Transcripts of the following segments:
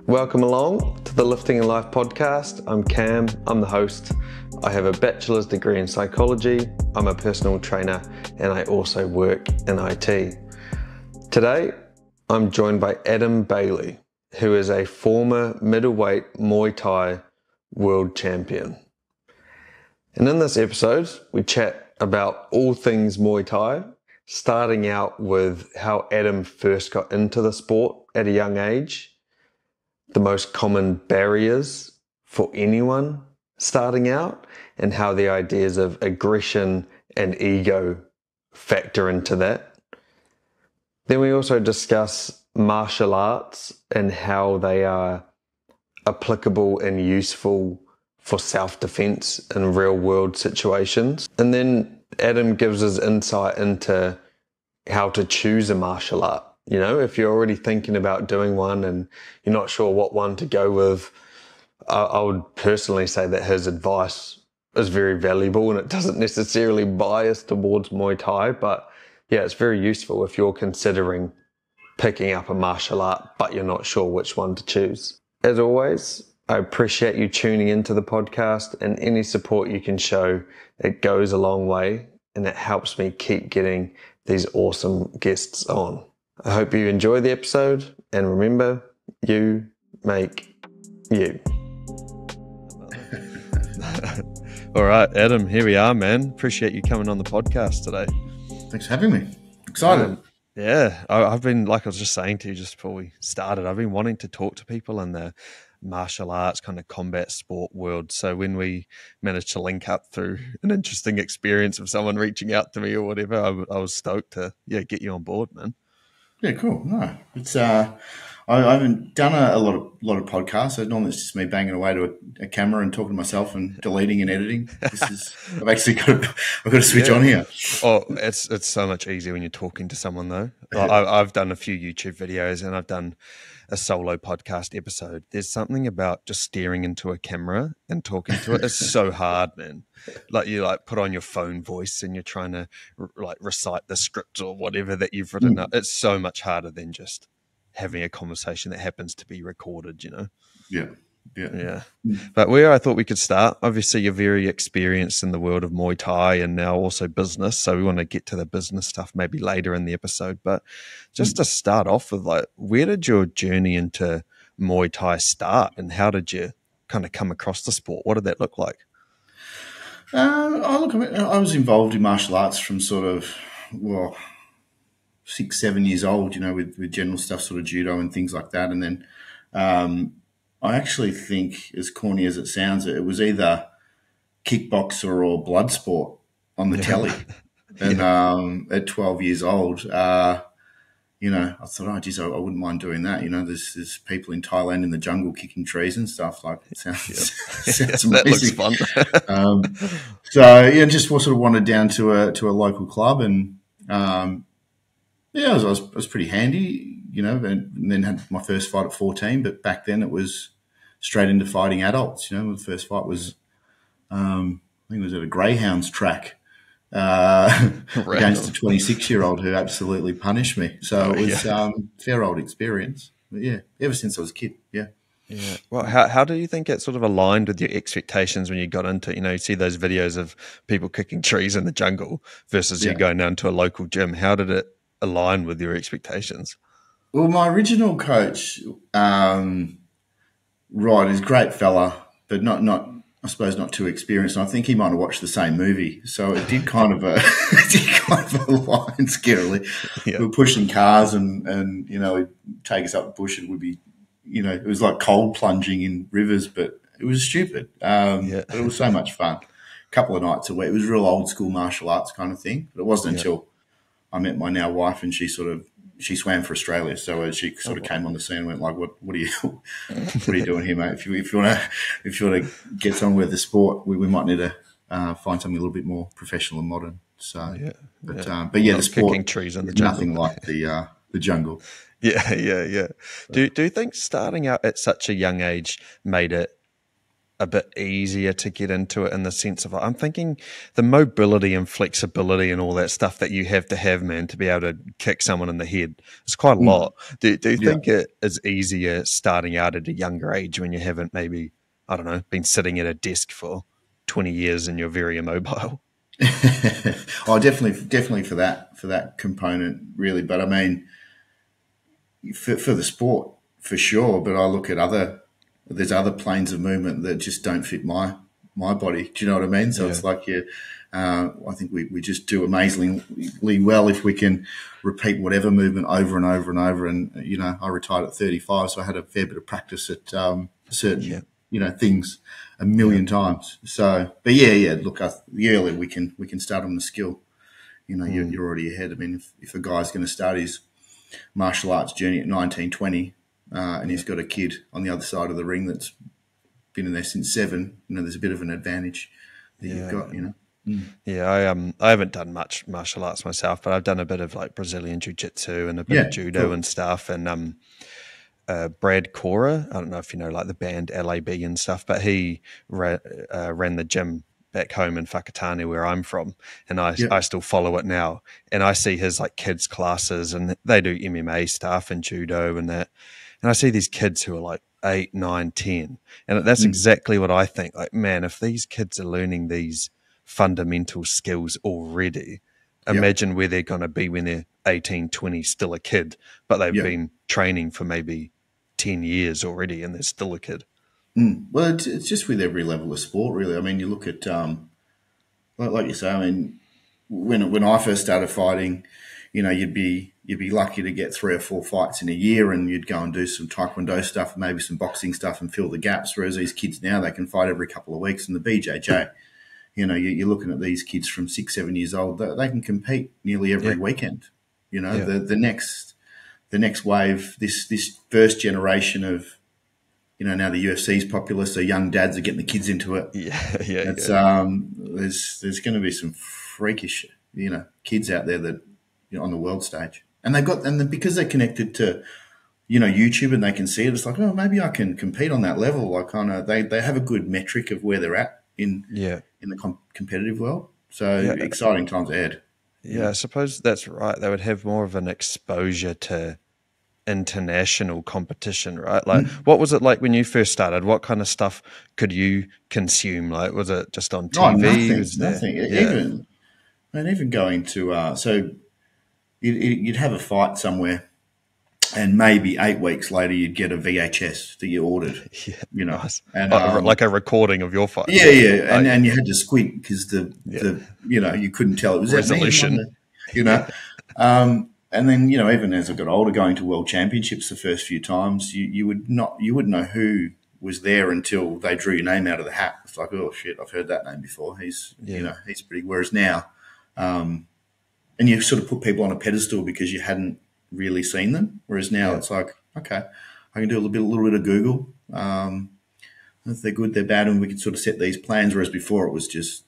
Welcome along to the Lifting in Life podcast. I'm Cam, I'm the host. I have a bachelor's degree in psychology, I'm a personal trainer, and I also work in IT. Today, I'm joined by Adam Bailey, who is a former middleweight Muay Thai world champion. And in this episode, we chat about all things Muay Thai, starting out with how Adam first got into the sport at a young age, the most common barriers for anyone starting out, and how the ideas of aggression and ego factor into that. Then we also discuss martial arts and how they are applicable and useful for self-defense in real-world situations. And then Adam gives us insight into how to choose a martial art. You know, if you're already thinking about doing one and you're not sure what one to go with, I would personally say that his advice is very valuable and it doesn't necessarily bias towards Muay Thai, but yeah, it's very useful if you're considering picking up a martial art, but you're not sure which one to choose. As always, I appreciate you tuning into the podcast, and any support you can show, it goes a long way and it helps me keep getting these awesome guests on. I hope you enjoy the episode, and remember, you make you. All right, Adam, here we are, man. Appreciate you coming on the podcast today. Thanks for having me. Excited. Yeah, I've been, like I was just saying to you just before we started, I've been wanting to talk to people in the martial arts kind of combat sport world. So when we managed to link up through an interesting experience of someone reaching out to me or whatever, I was stoked to get you on board, man. Yeah, cool. No, it's I haven't done a lot of podcasts. So normally it's just me banging away to a camera and talking to myself and deleting and editing. I've actually got to switch on here. Oh, it's so much easier when you're talking to someone though. I've done a few YouTube videos and I've done a solo podcast episode. There's something about just staring into a camera and talking to it. It's so hard, man. Like you put on your phone voice and you're trying to recite the script or whatever that you've written up. It's so much harder than just having a conversation that happens to be recorded, you know? Yeah. But where I thought we could start, obviously you're very experienced in the world of Muay Thai and now also business. So we want to get to the business stuff maybe later in the episode. But just to start off with, where did your journey into Muay Thai start and how did you kind of come across the sport? What did that look like? I was involved in martial arts from sort of, 6-7 years old, you know, with general stuff, sort of judo and things like that. And then I actually think, as corny as it sounds, it was either kickboxer or blood sport on the telly. And at 12 years old, I thought, oh, geez, I wouldn't mind doing that. You know, there's people in Thailand in the jungle kicking trees and stuff. Like, it sounds amazing. That looks fun. Just sort of wandered down to a local club and, I was pretty handy, you know, and then had my first fight at 14. But back then it was straight into fighting adults. You know, the first fight was, I think it was at a greyhounds track against a 26-year-old who absolutely punished me. So it was a fair old experience. But yeah, ever since I was a kid, yeah. Yeah. Well, how do you think it sort of aligned with your expectations when you got into, you see those videos of people kicking trees in the jungle versus you going down to a local gym? How did it align with your expectations? Well, my original coach, is a great fella, but not I suppose not too experienced. And I think he might have watched the same movie, so it did kind of align scarily. Yeah. We were pushing cars, and he'd take us up the bush, and would be, it was like cold plunging in rivers, but it was stupid. But it was so much fun. A couple of nights a week. It was real old school martial arts kind of thing. But it wasn't until I met my now wife, and she swam for Australia, so she sort of came on the scene and went like, "What are you doing here, mate? If you want to get somewhere with the sport, we might need to find something a little bit more professional and modern." So, the sport kicking trees in the jungle. Nothing like the jungle. Yeah. Do you think starting out at such a young age made it a bit easier to get into it in the sense of, I'm thinking the mobility and flexibility and all that stuff that you have to have, man, to be able to kick someone in the head. It's quite a lot. Do you Yeah. think it is easier starting out at a younger age when you haven't maybe, I don't know, been sitting at a desk for 20 years and you're very immobile? Oh, definitely for that component, really. But I mean, for the sport, for sure. But I look at there's other planes of movement that just don't fit my body. Do you know what I mean? So it's like I think we just do amazingly well if we can repeat whatever movement over and over and over. And I retired at 35, so I had a fair bit of practice at certain things a million times. So, but yeah. Look, the earlier we can start on the skill, you're already ahead. I mean, if a guy's going to start his martial arts journey at 19, 20, and he's got a kid on the other side of the ring that's been in there since 7, there's a bit of an advantage that you've got, Yeah, I haven't done much martial arts myself, but I've done a bit of like Brazilian jiu-jitsu and a bit of judo and stuff. And Brad Cora, I don't know if you know like the band LAB and stuff, but he ran the gym back home in Whakatane where I'm from, and I still follow it now. And I see his like kids classes, and they do MMA stuff and judo and that. And I see these kids who are like 8, 9, 10, and that's exactly what I think. Like, man, if these kids are learning these fundamental skills already, imagine where they're going to be when they're 18, 20, still a kid, but they've been training for maybe 10 years already and they're still a kid. Well, it's just with every level of sport, really. I mean, you look at, like you say, I mean, when I first started fighting, you'd be lucky to get 3 or 4 fights in a year, and you'd go and do some taekwondo stuff, maybe some boxing stuff, and fill the gaps. Whereas these kids now, they can fight every couple of weeks. And the BJJ, you're looking at these kids from 6, 7 years old. They can compete nearly every weekend. The next wave, this first generation of, now the UFC is popular, so young dads are getting the kids into it. There's going to be some freakish, kids out there that, on the world stage, and because they're connected to, YouTube, and they can see it. It's like, oh, maybe I can compete on that level. Like, they have a good metric of where they're at in the competitive world. So exciting times ahead. Yeah, I suppose that's right. They would have more of an exposure to international competition, right? Like, what was it like when you first started? What kind of stuff could you consume? Like, was it just on TV? Nothing. Even going to so you'd have a fight somewhere, and maybe 8 weeks later you'd get a VHS that you ordered. Nice. And like a recording of your fight. And you had to squint because you couldn't tell it was resolution. And then, even as I got older, going to world championships the first few times, you wouldn't know who was there until they drew your name out of the hat. It's like, oh shit, I've heard that name before. He's pretty. Whereas now, and you sort of put people on a pedestal because you hadn't really seen them. Whereas now it's like, okay, I can do a little bit of Google. If they're good, they're bad, and we can sort of set these plans. Whereas before it was just,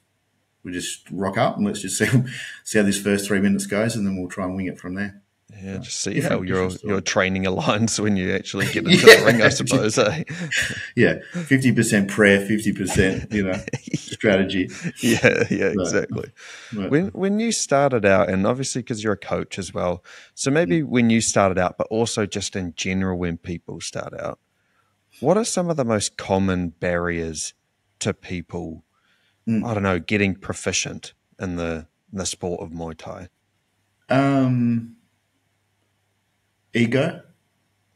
we just rock up and let's just see how this first 3 minutes goes, and then we'll try and wing it from there. Yeah, just see how your training aligns when you actually get into the ring, I suppose. 50% prayer, 50% strategy. Exactly. When you started out, and obviously because you're a coach as well, so maybe when you started out, but also just in general when people start out, what are some of the most common barriers to people, I don't know, getting proficient in the sport of Muay Thai? Ego.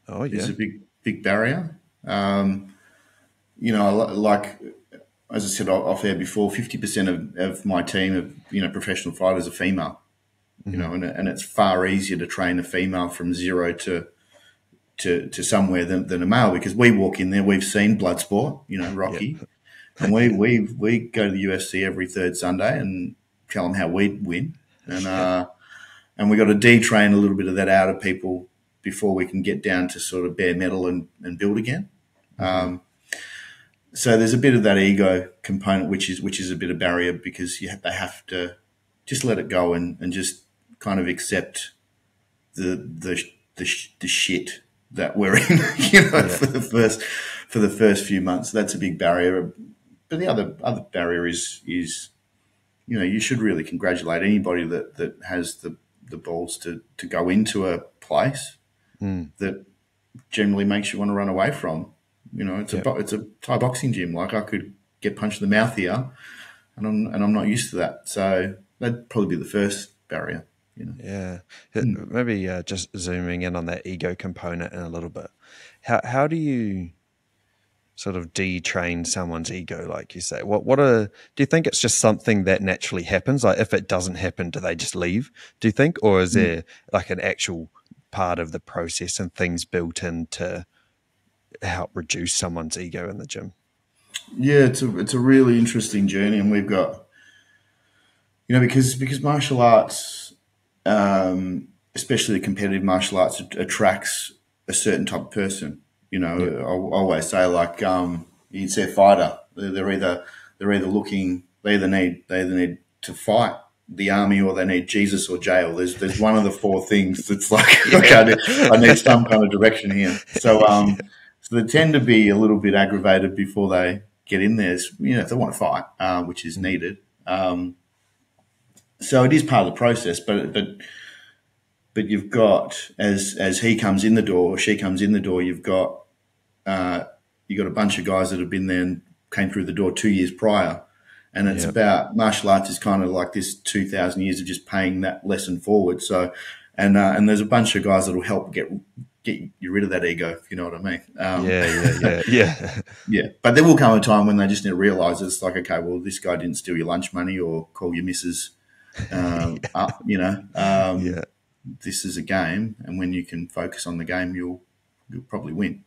Is a big barrier. Like, as I said off air before, 50% of my team of professional fighters are female. And it's far easier to train a female from zero to somewhere than a male, because we walk in there, we've seen blood sport, Rocky, and we go to the UFC every third Sunday and tell them how we win, and we got to detrain a little bit of that out of people before we can get down to sort of bare metal and build again. So there's a bit of that ego component, which is a bit of barrier, because they have to just let it go and just kind of accept the shit that we're in, for the first few months. That's a big barrier. but the other barrier is you should really congratulate anybody that has the balls to go into a place that generally makes you want to run away from. It's a Thai boxing gym. Like, I could get punched in the mouth here, and I'm not used to that. So that'd probably be the first barrier. Yeah. Maybe just zooming in on that ego component in a little bit. How do you sort of detrain someone's ego, like you say? Do you think it's just something that naturally happens? Like, if it doesn't happen, do they just leave, do you think? Or is there like an actual part of the process and things built in to help reduce someone's ego in the gym? Yeah, it's a really interesting journey, and we've got, because martial arts, especially the competitive martial arts, attracts a certain type of person. I always say, like, you'd say fighter. They're either looking. They either need to fight the army, or they need Jesus or jail. There's one of the four things that's like, okay, I need some kind of direction here. So so they tend to be a little bit aggravated before they get in there. If they want to fight, which is needed. So it is part of the process, but you've got, as he comes in the door or she comes in the door, you've got a bunch of guys that have been there and came through the door 2 years prior, and it's about, martial arts is kind of like this 2,000 years of just paying that lesson forward. So, and there's a bunch of guys that will help get you rid of that ego, if you know what I mean. Yeah. But there will come a time when they just need to realise it's like, okay, well, this guy didn't steal your lunch money or call your missus up, This is a game, and when you can focus on the game, you'll probably win.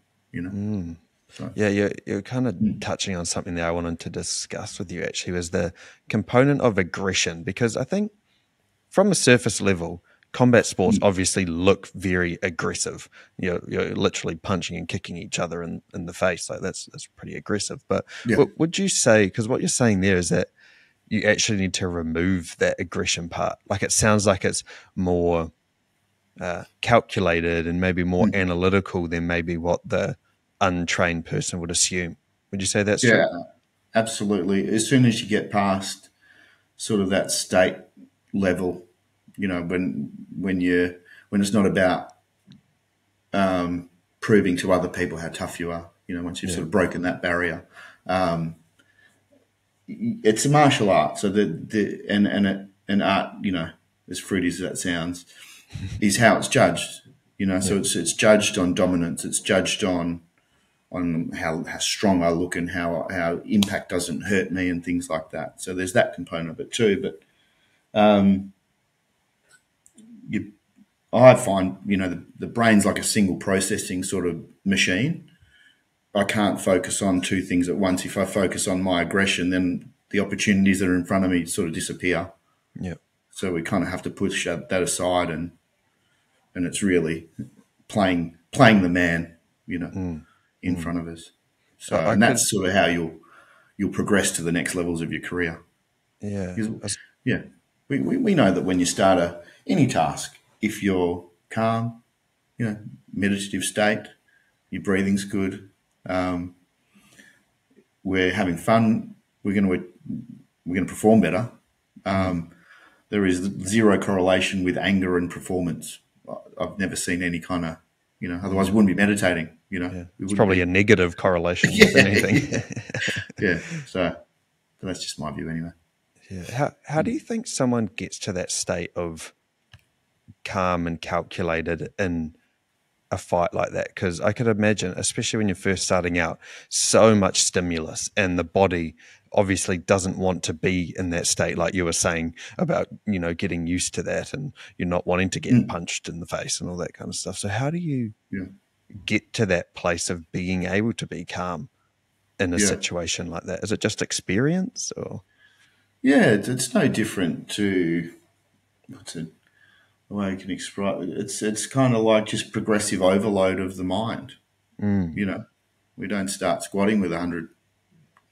So. Yeah, you're kind of touching on something that I wanted to discuss with you. Actually, was the component of aggression, because I think from a surface level, combat sports obviously look very aggressive. You're literally punching and kicking each other in the face. Like, that's pretty aggressive. But would you say, because what you're saying there is that you actually need to remove that aggression part? Like, it sounds like it's more calculated and maybe more analytical than maybe what the untrained person would assume. Would you say that's true? Yeah, absolutely. As soon as you get past sort of that state level, when it's not about proving to other people how tough you are, once you've sort of broken that barrier, it's a martial art. So and art, as fruity as that sounds, is how it's judged. So it's judged on dominance. It's judged on how strong I look and how impact doesn't hurt me and things like that. So there's that component of it too. But I find, the brain's like a single processing sort of machine. I can't focus on two things at once. If I focus on my aggression, then the opportunities that are in front of me sort of disappear. Yeah. So we kind of have to push that aside, and it's really playing the man, in front of us. So, and that's sort of how you'll progress to the next levels of your career. Yeah. Yeah. We know that when you start any task, if you're calm, meditative state, your breathing's good, we're having fun, we're going to perform better. There is zero correlation with anger and performance. I've never seen any kind of, otherwise we wouldn't be meditating, It's probably a negative correlation with anything. Yeah. So that's just my view anyway. Yeah. How do you think someone gets to that state of calm and calculated in a fight like that? Because I could imagine, especially when you're first starting out, so much stimulus, and the body obviously doesn't want to be in that state, like you were saying about, getting used to that, and you're not wanting to get punched in the face and all that kind of stuff. So how do you get to that place of being able to be calm in a situation like that? Is it just experience, or? Yeah, it's no different to the way I can explain it. It's kind of like just progressive overload of the mind. We don't start squatting with 100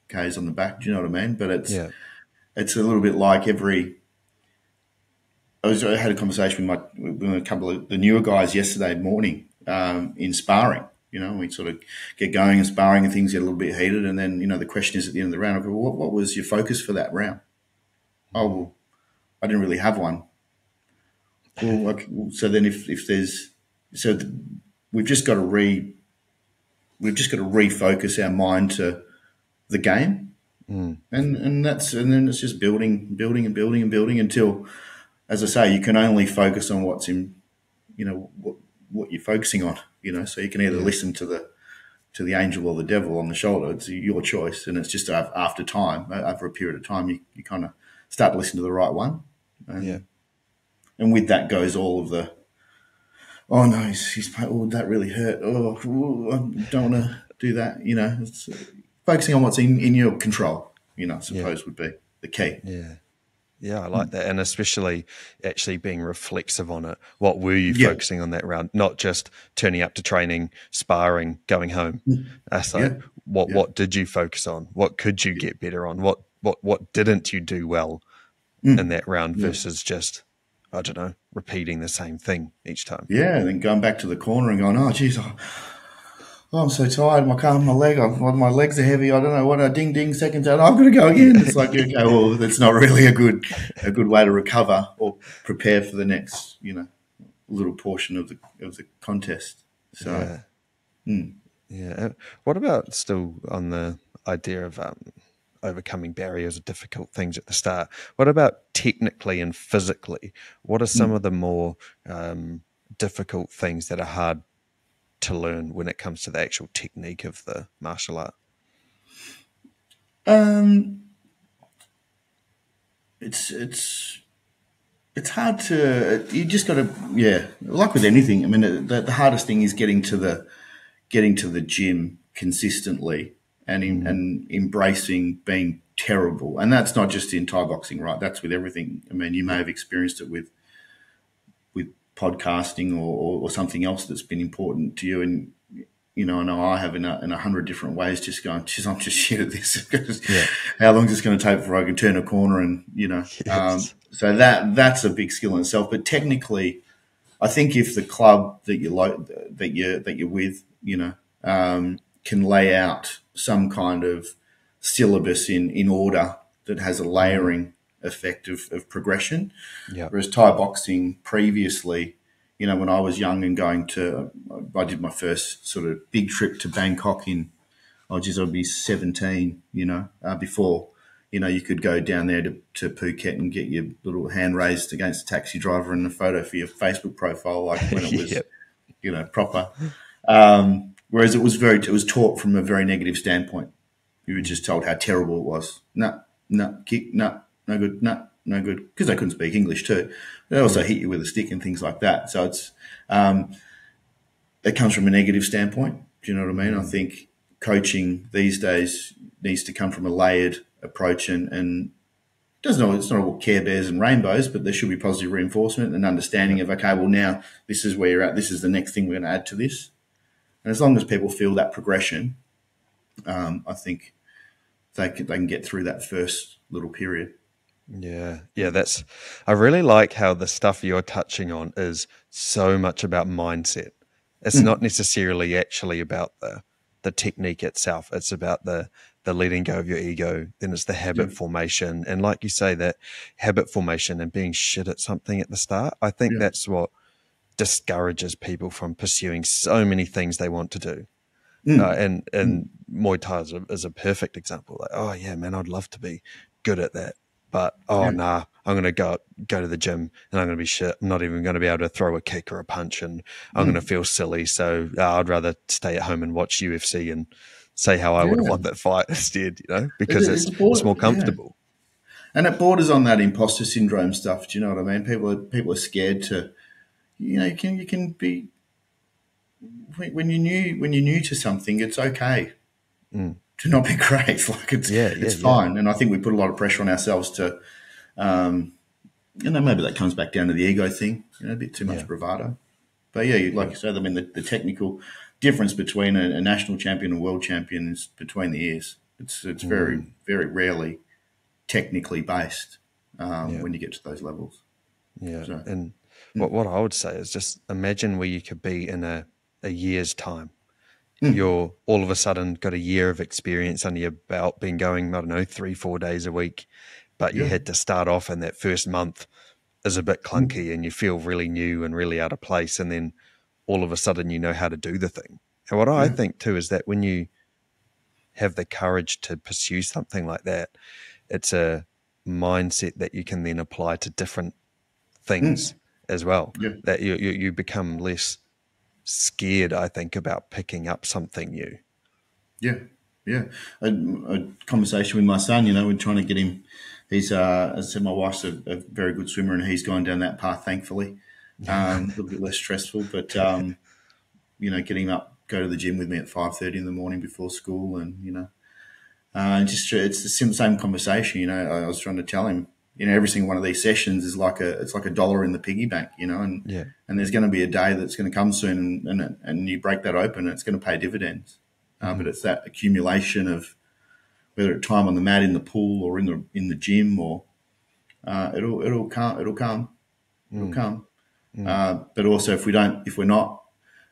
Ks on the back. Do you know what I mean? But it's a little bit like I had a conversation with a couple of the newer guys yesterday morning in sparring, We sort of get going and sparring and things get a little bit heated. And then, the question is at the end of the round, I go, well, what was your focus for that round? Oh, well, I didn't really have one. Well, okay, so then if there's, we've just got to refocus our mind to the game. And then it's just building until, as I say, you can only focus on what's in, what you're focusing on, so you can either listen to the angel or the devil on the shoulder. It's your choice. And it's just after time, over a period of time, you kind of start to listen to the right one. And with that goes all of the, oh no, he's that really hurt. Oh, I don't want to do that. It's focusing on what's in your control, I suppose would be the key. Yeah, I like that. And especially actually being reflexive on it. What were you focusing on that round? Not just turning up to training, sparring, going home. What did you focus on? What could you get better on? What didn't you do well in that round versus just, I don't know, repeating the same thing each time? Yeah, and then going back to the corner and going, oh, geez, I'm so tired. My legs are heavy. I don't know what. Ding ding. Seconds out. I'm going to go again. It's like, okay, well, that's not really a good way to recover or prepare for the next, little portion of the contest. So, What about still on the idea of overcoming barriers or difficult things at the start? What about technically and physically? What are some of the more difficult things that are hard to learn when it comes to the actual technique of the martial art? It's hard to. You just got to, like with anything. I mean, the hardest thing is getting to the gym consistently and embracing being terrible. And that's not just in Thai boxing, right? That's with everything. I mean, you may have experienced it with podcasting or something else that's been important to you. And, I know I have in 100 different ways, just going, geez, I'm just shit at this. How long is this going to take before I can turn a corner? And, so that's a big skill in itself. But technically, I think if the club that you're with, can lay out some kind of syllabus in order that has a layering effect of progression. Whereas Thai boxing previously, when I was young and I did my first sort of big trip to Bangkok I'd be 17, before, you could go down there to Phuket and get your little hand raised against a taxi driver and a photo for your Facebook profile, like when it was, proper. Whereas it was taught from a very negative standpoint. You were just told how terrible it was. No, kick, no good, no good, because they couldn't speak English too. They also hit you with a stick and things like that. So it comes from a negative standpoint. Do you know what I mean? I think coaching these days needs to come from a layered approach and it's not all Care Bears and rainbows, but there should be positive reinforcement and understanding of, okay, well, now this is where you're at. This is the next thing we're going to add to this. And as long as people feel that progression, I think they can get through that first little period. Yeah, I really like how the stuff you're touching on is so much about mindset. It's not necessarily actually about the technique itself. It's about the letting go of your ego. Then it's the habit formation. And like you say, that habit formation and being shit at something at the start, I think that's what discourages people from pursuing so many things they want to do. And Muay Thai is a perfect example. Like, oh yeah, man, I'd love to be good at that. But, nah, I'm going to go to the gym and I'm going to be shit. I'm not even going to be able to throw a kick or a punch and I'm going to feel silly. So I'd rather stay at home and watch UFC and say how I would have won that fight instead, because it's more comfortable. And it borders on that imposter syndrome stuff. Do you know what I mean? People are scared to, you can be, when you're new to something, it's okay. To not be great, like it's fine. And I think we put a lot of pressure on ourselves to, maybe that comes back down to the ego thing, a bit too much bravado. But like you said, I mean, the technical difference between a national champion and world champion is between the ears. It's very, very rarely technically based when you get to those levels. Yeah, so, what I would say is just imagine where you could be in a year's time. you're all of a sudden got a year of experience under your belt, been going, I don't know, 3-4 days a week, but you had to start off in that first month is a bit clunky and you feel really new and really out of place. And then all of a sudden you know how to do the thing. And what I think too is that when you have the courage to pursue something like that, it's a mindset that you can then apply to different things as well, that you become less scared, I think, about picking up something new. Yeah. A conversation with my son, we're trying to get him. He's, as I said, my wife's a very good swimmer and he's gone down that path, thankfully. A little bit less stressful, but, get him up, go to the gym with me at 5:30 in the morning before school and, it's the same conversation, I was trying to tell him, every single one of these sessions is it's like $1 in the piggy bank, and there's going to be a day that's going to come soon and you break that open and it's going to pay dividends. But it's that accumulation of whether it's time on the mat, in the pool, or in the gym, or it'll come. But also, if we're not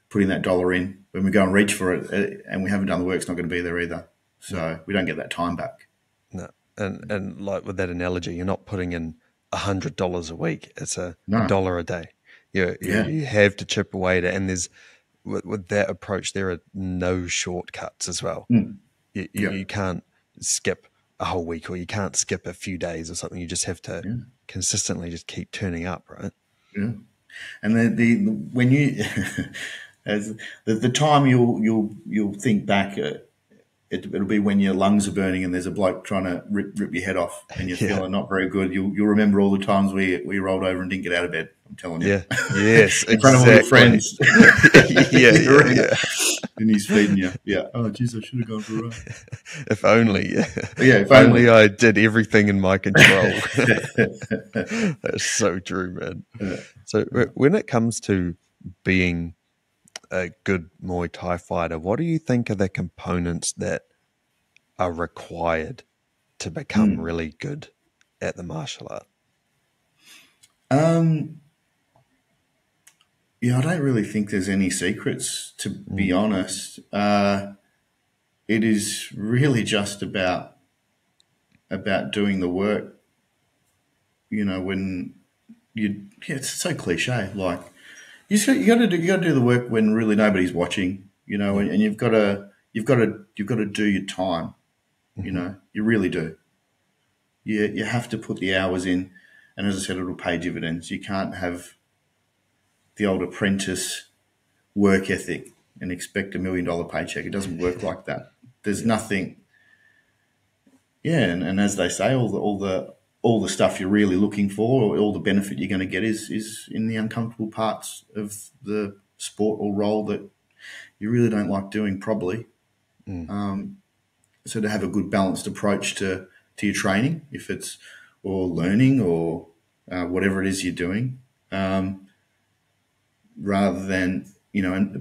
putting that dollar in when we go and reach for it, and we haven't done the work, it's not going to be there either. So we don't get that time back. No, and like with that analogy, you're not putting in $100 a week; it's $1 a day. You have to chip away at it, and there's. With that approach, there are no shortcuts as well. You can't skip a whole week or you can't skip a few days or something. You just have to consistently just keep turning up, right? Yeah. And when you as the time you'll think back, it'll be when your lungs are burning and there's a bloke trying to rip your head off and you're feeling not very good. You'll remember all the times we rolled over and didn't get out of bed. I'm telling you. Yeah. Yes. In front of all your friends. yeah. And he's feeding you. Yeah. Oh, geez, I should have gone for a run. If only. If only I did everything in my control. That's so true, man. Yeah. So when it comes to being a good Muay Thai fighter, what do you think are the components that are required to become really good at the martial art? I don't really think there's any secrets, to be honest. It is really just about doing the work. When it's so cliche. Like you got to do the work when really nobody's watching. And you've got to do your time. You really do. You have to put the hours in, and as I said, it'll pay dividends. You can't have the old apprentice work ethic and expect $1 million paycheck. It doesn't work like that. There's nothing. Yeah, and as they say, all the stuff you're really looking for, or all the benefit you're going to get is in the uncomfortable parts of the sport or role that you really don't like doing, probably. So to have a good balanced approach to your training, if it's or learning or whatever it is you're doing, rather than,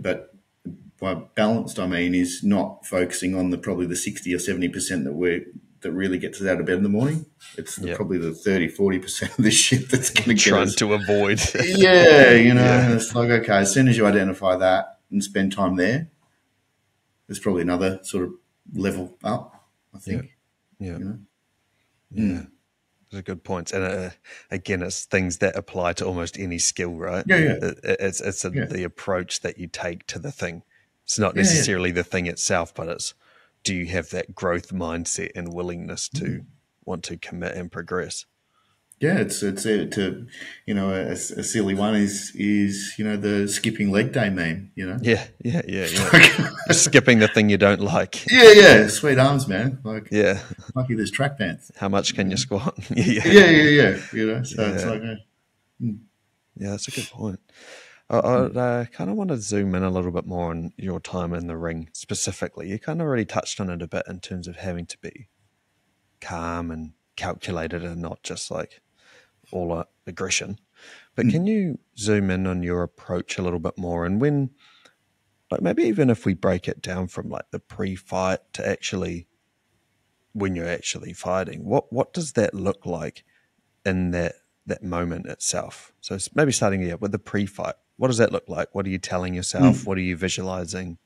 but by balanced, I mean, is not focusing on probably the 60 or 70% that really gets us out of bed in the morning. It's probably the 30, 40% of the shit that's going to get us. Trying to avoid. And it's like, okay, as soon as you identify that and spend time there, there's probably another sort of level up, I think. Yeah. Those are good points. And again, it's things that apply to almost any skill, right? It's the approach that you take to the thing. It's not necessarily the thing itself, but it's, do you have that growth mindset and willingness to want to commit and progress? Yeah, it's a silly one is the skipping leg day meme. Yeah. Skipping the thing you don't like. Yeah. Sweet arms, man. Like, lucky there's track pants. How much can you squat? Yeah. So it's like, yeah, that's a good point. I kind of want to zoom in a little bit more on your time in the ring specifically. You kind of already touched on it a bit in terms of having to be calm and calculated and not just like all aggression. But can you zoom in on your approach a little bit more? And when, like maybe even if we break it down from like the pre-fight to actually when you're actually fighting, what does that look like in that moment itself? So maybe starting here with the pre-fight, what does that look like? What are you telling yourself? What are you visualizing?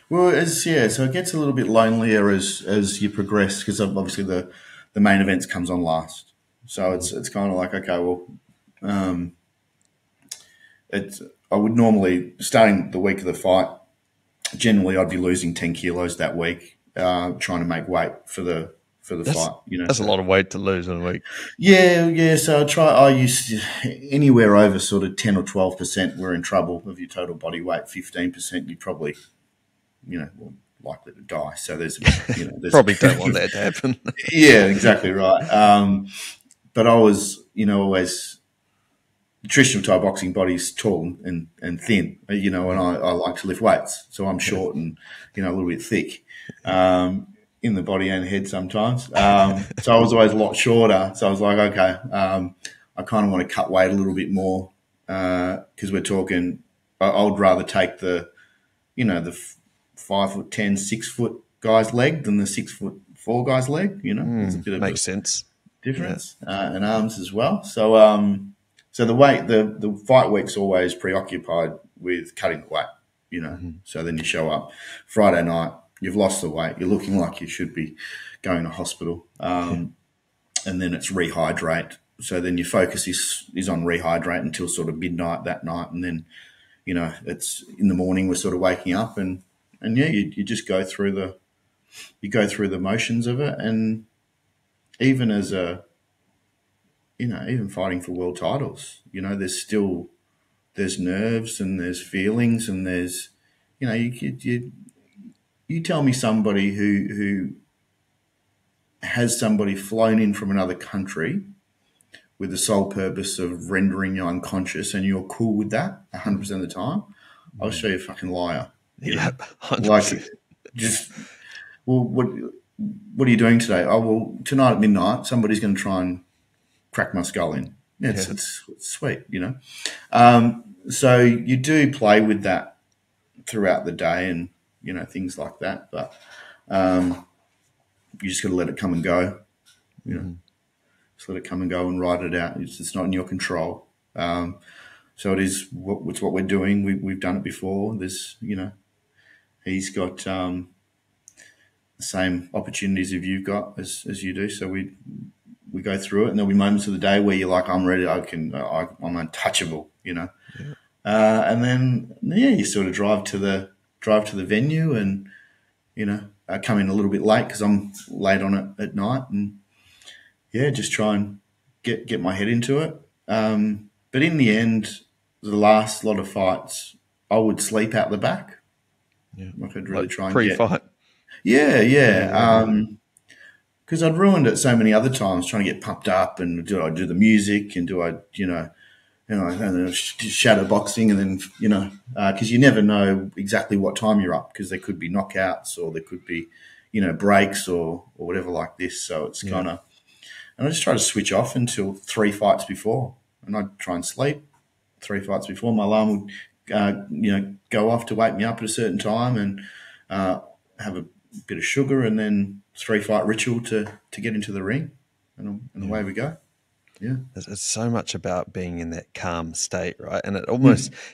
Well, so it gets a little bit lonelier as you progress because obviously the main events comes on last. So it's kind of like, okay, well, um, it's I would normally starting the week of the fight. Generally, I'd be losing 10 kilos that week, trying to make weight for the That's fight. You know, that's a so lot of weight to lose in a week. yeah. So I used to, anywhere over sort of 10 or 12%, we're in trouble of your total body weight. 15%, you probably, well, likely to die. So there's Probably don't want that to happen. yeah, exactly right. But I was, always traditional Thai boxing body's tall and thin, and I like to lift weights. So I'm short and, a little bit thick in the body and head sometimes. So I was always a lot shorter. So I was like, okay, I kind of want to cut weight a little bit more because we're talking, I would rather take the 5'10", 6-foot guy's leg than the 6'4" guy's leg. There's a bit of Makes sense. difference and arms as well. So the fight week's always preoccupied with cutting the weight. So then you show up Friday night, you've lost the weight, you're looking like you should be going to hospital, and then it's rehydrate. So then your focus is on rehydrate until sort of midnight that night, and then it's in the morning we're sort of waking up and you just go through the motions of it, and even as even fighting for world titles, there's nerves and there's feelings and there's, you tell me somebody who has somebody flown in from another country with the sole purpose of rendering you unconscious and you're cool with that 100% of the time, I'll show you a fucking liar. Yeah, 100%. Like, just, well, what are you doing today? Oh, well, tonight at midnight, somebody's going to try and crack my skull in. It's sweet, So you do play with that throughout the day and, things like that. But you just got to let it come and go, Just let it come and go and ride it out. It's not in your control. So it's what we're doing. We've done it before. There's, he's got the same opportunities as you've got as you do. So we go through it, and there'll be moments of the day where you're like, I'm ready. I'm untouchable, Yeah. And then you sort of drive to the venue, and I come in a little bit late because I'm late on it at night, and just try and get my head into it. But in the end, the last lot of fights, I would sleep out the back. Yeah, I could really try and pre-fight. Because I'd ruined it so many other times trying to get pumped up, and do I do the music, and do I, shadow boxing, and then, because you never know exactly what time you're up, because there could be knockouts or there could be, breaks or whatever like this. So it's kind of, and I just try to switch off until 3 fights before, and I'd try and sleep 3 fights before. My alarm would, go off to wake me up at a certain time, and have a bit of sugar, and then 3-fight ritual to get into the ring, and away we go. Yeah, it's so much about being in that calm state, right? And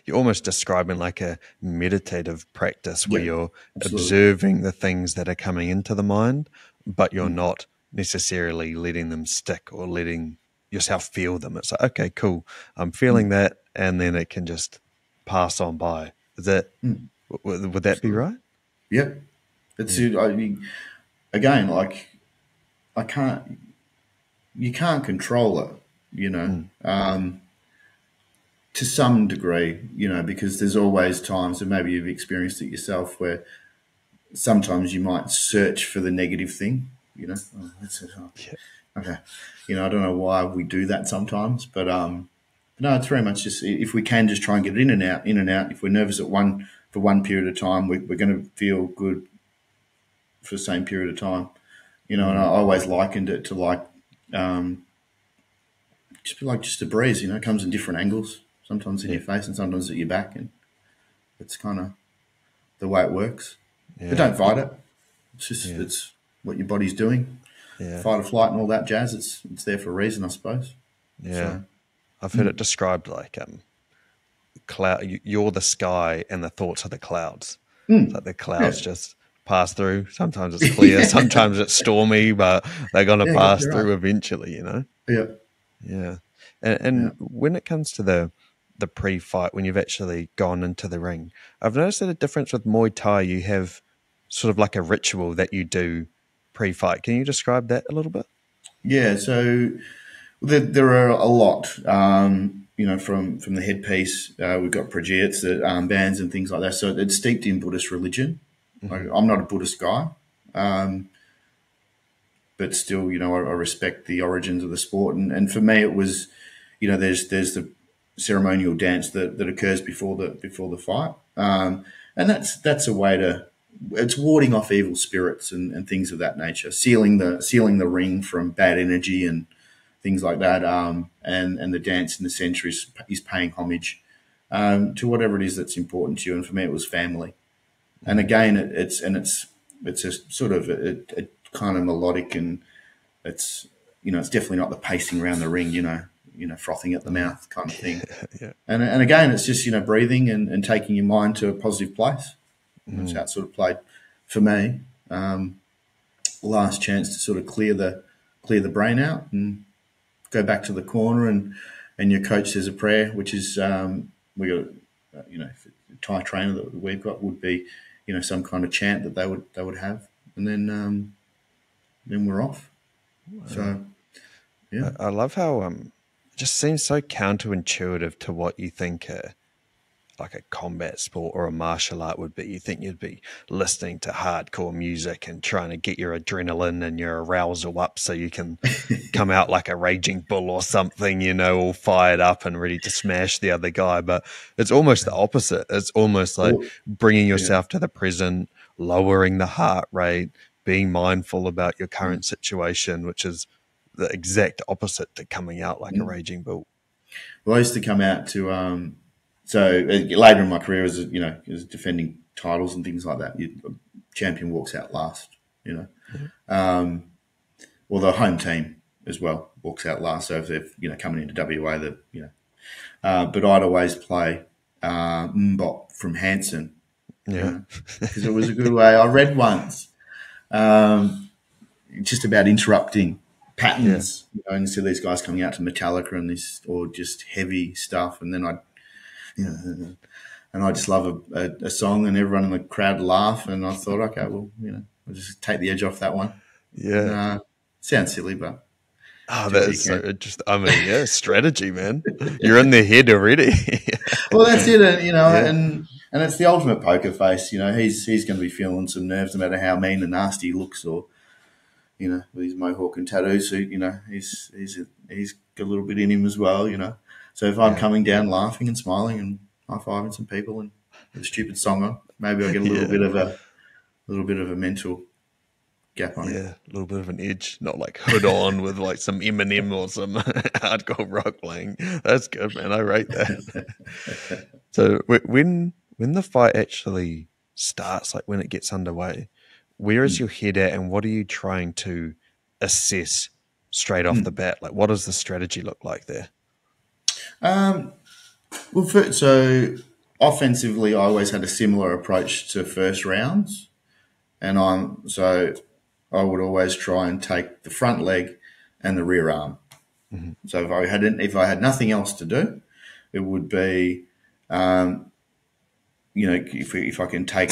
you're almost describing like a meditative practice where you're observing the things that are coming into the mind, but you're not necessarily letting them stick or letting yourself feel them. It's like, okay, cool, I'm feeling that, and then it can just pass on by. Is that would that be right? Yeah, it's again, like, you can't control it, to some degree, because there's always times, and maybe you've experienced it yourself, where sometimes you might search for the negative thing, okay, I don't know why we do that sometimes, but no, it's very much just, if we can just try and get it in and out. If we're nervous for one period of time, we're going to feel good for the same period of time, and I always likened it to just a breeze, it comes in different angles, sometimes in your face and sometimes at your back, and it's kind of the way it works. But don't fight it. It's just it's what your body's doing. Yeah. Fight or flight and all that jazz. It's there for a reason, I suppose. Yeah, so, I've heard it described like cloud. You're the sky, and the thoughts are the clouds. It's like the clouds just pass through. Sometimes it's clear, sometimes it's stormy, but they're going to pass You're through right. eventually, you know? Yeah. Yeah. Yeah. And when it comes to the pre-fight, when you've actually gone into the ring, I've noticed that a difference with Muay Thai, you have sort of like a ritual that you do pre-fight. Can you describe that a little bit? Yeah. So there are a lot, from the headpiece. We've got projects, the armbands and things like that. So it's steeped in Buddhist religion. Mm-hmm. I'm not a Buddhist guy, but still, I respect the origins of the sport. And for me, it was, there's the ceremonial dance that occurs before the fight, and that's a way it's warding off evil spirits and things of that nature, sealing the ring from bad energy and things like that. And the dance in the center is paying homage to whatever it is that's important to you. And for me, it was family. And again, it's a sort of a kind of melodic, and it's definitely not the pacing around the ring, frothing at the mouth kind of thing. Yeah. And again, it's just breathing and taking your mind to a positive place. And that's how it sort of played for me. Last chance to sort of clear the brain out and go back to the corner, and your coach says a prayer, which is we got Thai trainer that we've got would be some kind of chant that they would have, and then we're off. Wow. So yeah, I love how it just seems so counterintuitive to what you think like a combat sport or a martial art would be. You think you'd be listening to hardcore music and trying to get your adrenaline and your arousal up so you can come out like a raging bull or something, all fired up and ready to smash the other guy. But it's almost the opposite. It's almost like bringing yourself to the present, lowering the heart rate, being mindful about your current situation, which is the exact opposite to coming out like a raging bull. Well, I used to come out to so later in my career, as defending titles and things like that, champion walks out last. Well, the home team as well walks out last. So if they're coming into WA, but I'd always play Mbop from Hanson. Yeah, because it was a good way. I read once just about interrupting patterns. And you see these guys coming out to Metallica and this, or just heavy stuff, and then I just love a song, and everyone in the crowd laugh, and I thought, okay, well, I'll just take the edge off that one. Yeah. And, sounds silly, but that's so interesting. I mean, strategy, man. You're in their head already. Well, that's it, and it's the ultimate poker face. He's going to be feeling some nerves, no matter how mean and nasty he looks, or with his mohawk and tattoos. So he's got a little bit in him as well. So if I'm coming down laughing and smiling and high-fiving some people and with a stupid song on, maybe I'll get a little bit of a mental gap on it. Yeah, a little bit of an edge, not like hood on with like some Eminem or some hardcore rock playing. That's good, man. I rate that. So when the fight actually starts, like when it gets underway, where is your head at, and what are you trying to assess straight off the bat? Like, what does the strategy look like there? So offensively, I always had a similar approach to first rounds, and I would always try and take the front leg and the rear arm. Mm-hmm. So if I had nothing else to do, it would be, if I can take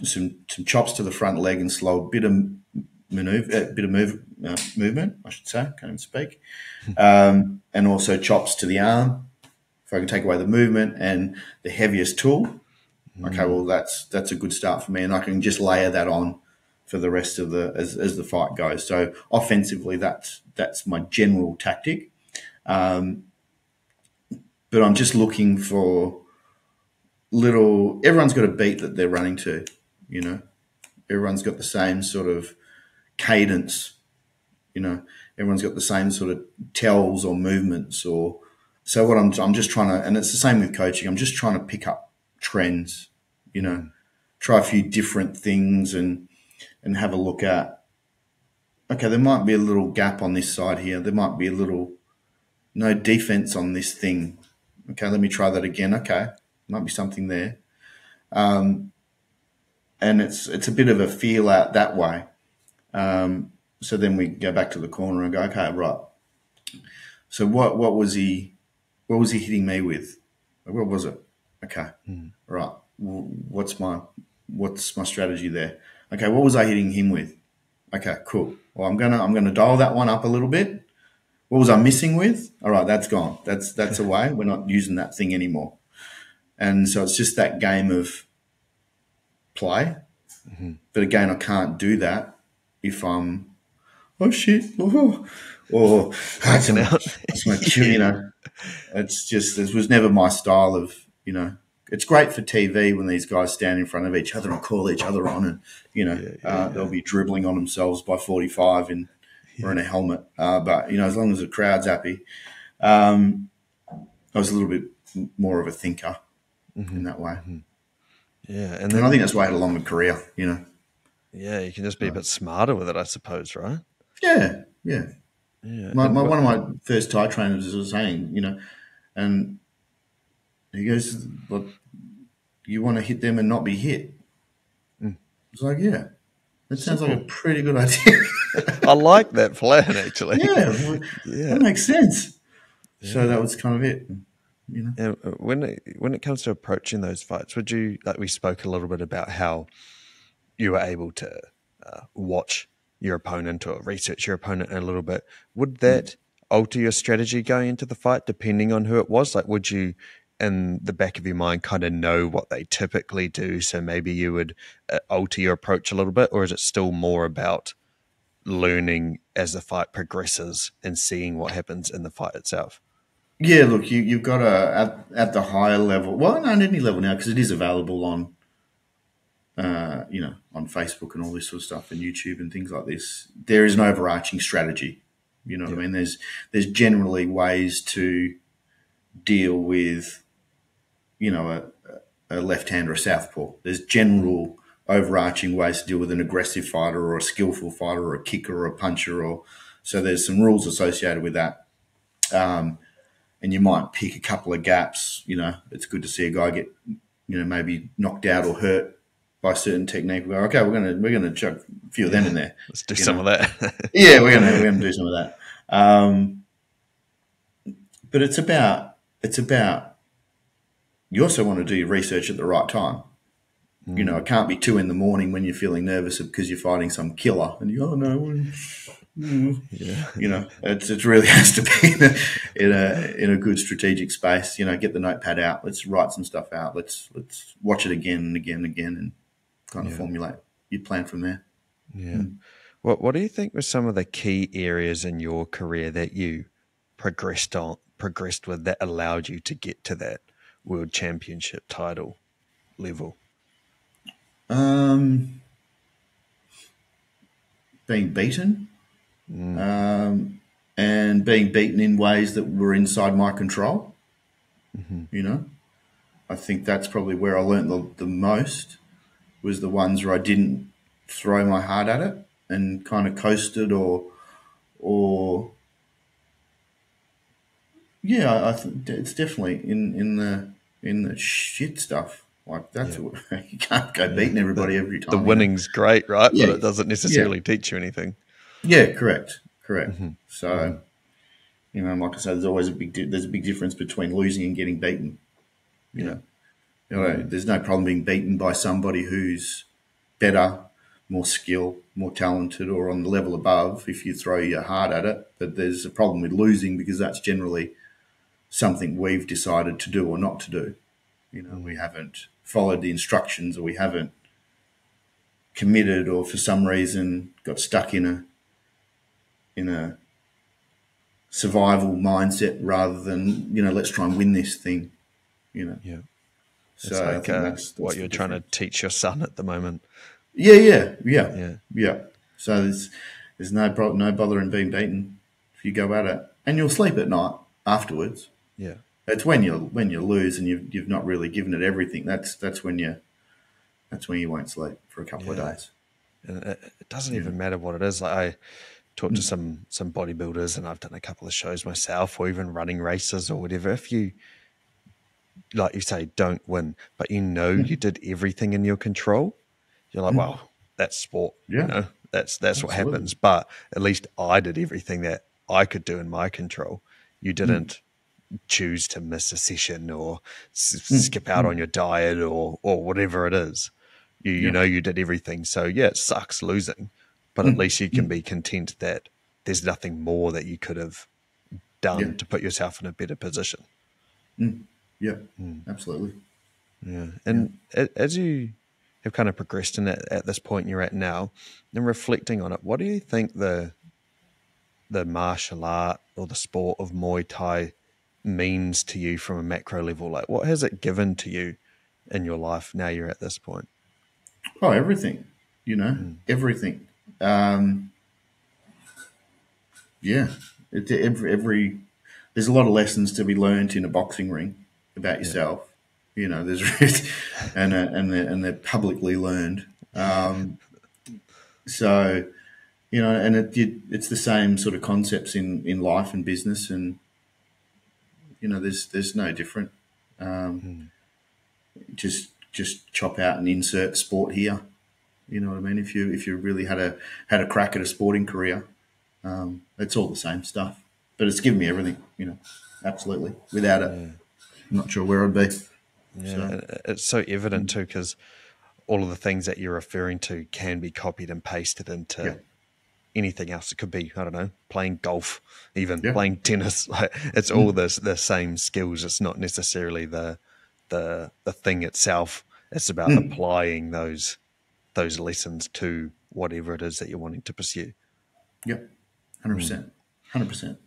some chops to the front leg and slow a bit of movement, I should say, can't even speak, and also chops to the arm. If I can take away the movement and the heaviest tool, okay, well that's a good start for me, and I can just layer that on for the rest of as the fight goes. So offensively, that's my general tactic, but I'm just looking for everyone's got a beat that they're running to, everyone's got the same sort of cadence, everyone's got the same sort of tells or movements, or so what I'm just trying to, and it's the same with coaching, I'm just trying to pick up trends, try a few different things and have a look at, okay, there might be a little gap on this side here, there might be no defense on this thing, okay, let me try that again, okay, might be something there. and it's a bit of a feel out that way. So then we go back to the corner and go, okay, right. So what was he hitting me with? What was it? Okay, right. What's my strategy there? Okay, what was I hitting him with? Okay, cool. Well, I'm gonna dial that one up a little bit. What was I missing with? All right, that's gone. That's away. We're not using that thing anymore. And so it's just that game of play. But again, I can't do that if I'm, oh shit, or Hacking out. it's my cue, you know. It's just, it was never my style of, you know. It's great for TV when these guys stand in front of each other and call each other on, and you know they'll be dribbling on themselves by 45 or in a helmet. But you know, as long as the crowd's happy, I was a little bit more of a thinker in that way. Yeah, and I think that's why I had a longer career. You know. Yeah, you can just be a bit smarter with it, I suppose, right? Yeah. One of my first Thai trainers was saying, you know, and he goes, "Look, you want to hit them and not be hit." It's like, yeah, that sounds like a pretty good idea. I like that plan, actually. That makes sense. Yeah. So that was kind of it. You know, and when it comes to approaching those fights, would you, like we spoke a little bit about how you were able to watch your opponent or research your opponent a little bit, would that alter your strategy going into the fight depending on who it was? Like, would you, in the back of your mind, kind of know what they typically do, so maybe you would alter your approach a little bit, or is it still more about learning as the fight progresses and seeing what happens in the fight itself? Yeah, look, you've got to, at the higher level, well, not any level now, because it is available on, you know, on Facebook and all this sort of stuff and YouTube and things like this. There is an overarching strategy. You know what I mean? There's generally ways to deal with, you know, a left hand or a southpaw. There's general overarching ways to deal with an aggressive fighter or a skillful fighter or a kicker or a puncher, or so there's some rules associated with that. And you might pick a couple of gaps. You know, it's good to see a guy get, you know, maybe knocked out or hurt by a certain technique. We go, okay, we're gonna chuck a few of them in there. Let's do some of that. Yeah, we're gonna do some of that. But it's about you also want to do your research at the right time. You know, it can't be 2 a.m. when you're feeling nervous because you're fighting some killer and you go, oh no. You know, it really has to be in a good strategic space. You know, get the notepad out. Let's write some stuff out. Let's watch it again and again and again, and kind of formulate your plan from there. Yeah. What do you think were some of the key areas in your career that you progressed with that allowed you to get to that world championship title level? Being beaten. And being beaten in ways that were inside my control. You know, I think that's probably where I learned the most, was the ones where I didn't throw my heart at it and kind of coasted or yeah, I think it's definitely in the shit stuff. Like that's what, you can't go beating everybody every time. The winning's great, right? But it doesn't necessarily teach you anything. Yeah, correct. So, you know, like I said, there's always a big difference between losing and getting beaten. You know, there's no problem being beaten by somebody who's better, more skilled, more talented, or on the level above if you throw your heart at it. But there's a problem with losing because that's generally something we've decided to do or not to do. You know, we haven't followed the instructions, or we haven't committed, or for some reason got stuck in a survival mindset rather than, you know, let's try and win this thing, you know. Yeah. So like, I think that's what you're trying to teach your son at the moment. Yeah. So there's no bother in being beaten if you go at it, and you'll sleep at night afterwards. Yeah. It's when you lose and you've not really given it everything. That's when you won't sleep for a couple of days. And it doesn't even matter what it is. Like, I talked to some bodybuilders, and I've done a couple of shows myself, or even running races or whatever. If you, like you say, don't win, but you know you did everything in your control, you're like, well, that's sport, Yeah, that's what absolutely. happens. But at least I did everything that I could do in my control. You didn't choose to miss a session or skip out on your diet or whatever it is. You Yeah. know you did everything. So yeah, it sucks losing, but at least you can be content that there's nothing more that you could have Yeah. done to put yourself in a better position. Yeah. Absolutely. Yeah. Yeah. And as you have kind of progressed in it at this point you're at now, and reflecting on it, what do you think the martial art or the sport of Muay Thai means to you from a macro level? Like, what has it given to you in your life now you're at this point? Oh, everything. Everything. Um, yeah. Every there's a lot of lessons to be learnt in a boxing ring about yourself. There's and they're publicly learned. So and it's the same sort of concepts in life and business, and there's no different. Just chop out and insert sport here. You know what I mean? If you really had a crack at a sporting career, it's all the same stuff. But it's given me everything. Absolutely. Without it, I'm not sure where I'd be. Yeah, So, it's so evident too, because all of the things that you're referring to can be copied and pasted into yeah, anything else. It could be, I don't know, playing golf, even yeah, playing tennis. Like, it's all the same skills. It's not necessarily the thing itself. It's about applying those lessons to whatever it is that you're wanting to pursue. yeah, 100%, 100%.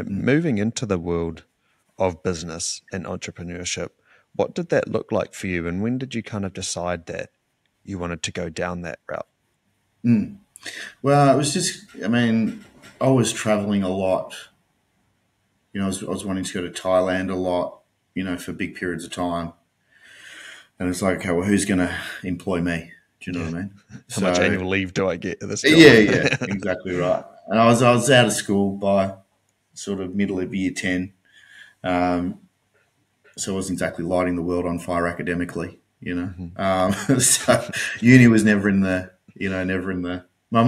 Moving into the world of business and entrepreneurship, what did that look like for you, and when did you kind of decide that you wanted to go down that route? Well, it was just, I was traveling a lot. I was wanting to go to Thailand a lot, for big periods of time. And it's like, okay, well, who's going to employ me? Do you know what I mean? How much annual leave do I get at this job? Yeah, exactly right. And I was out of school by sort of middle of year 10. So I wasn't exactly lighting the world on fire academically, So uni was never in the. My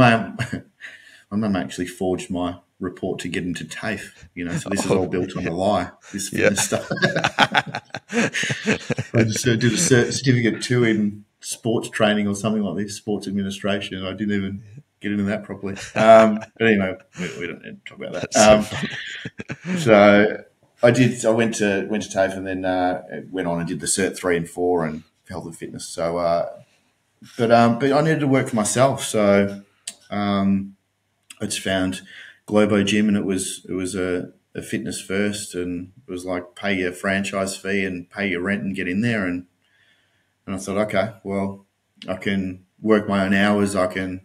mum actually forged my report to get into TAFE, so this is all built on a lie, this fitness stuff. I just did a certificate 2 in sports training or something like this, sports administration. I didn't even get into that properly. But anyway, we don't need to talk about that. So I went to TAFE and then went on and did the Cert 3 and 4 and health and fitness. So, but I needed to work for myself. So, I just found Globo Gym, and it was a fitness first, and it was like pay your franchise fee and pay your rent and get in there. And I thought, okay, well, I can work my own hours. I can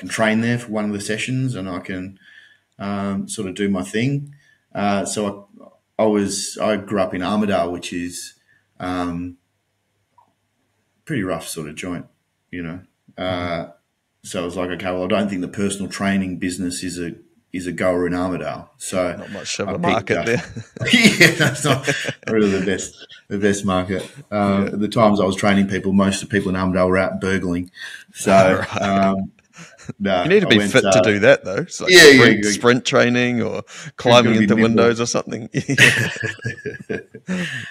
train there for one of the sessions, and I can sort of do my thing. So I grew up in Armidale, which is pretty rough sort of joint, So I was like, okay, well, I don't think the personal training business is a goer in Armidale. So not much of a market there. Yeah, that's not really the best market. At the times I was training people, most of the people in Armidale were out burgling. So no, you need to be fit to do that, though. It's like sprint training or climbing into windows or something.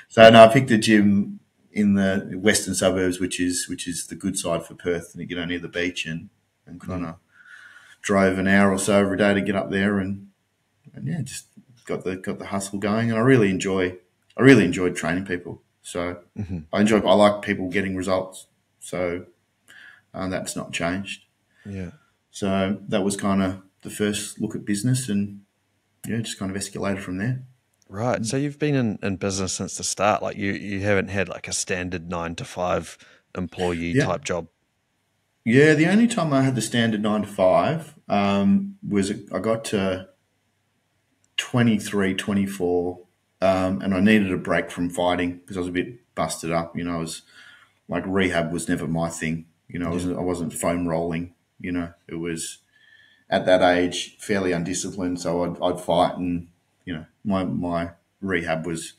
So no, I picked a gym in the western suburbs, which is the good side for Perth, and you get near the beach, and kind of drove an hour or so every day to get up there, and yeah, just got the hustle going, and I really enjoyed training people. So I like people getting results. So that's not changed. Yeah. So that was kind of the first look at business, and just kind of escalated from there. Right. So you've been in business since the start. Like you haven't had like a standard 9 to 5 employee type job. Yeah, the only time I had the standard 9 to 5 was I got to 23, 24, and I needed a break from fighting because I was a bit busted up. I was like, rehab was never my thing. I wasn't foam rolling. It was at that age fairly undisciplined, so I'd fight, and my rehab was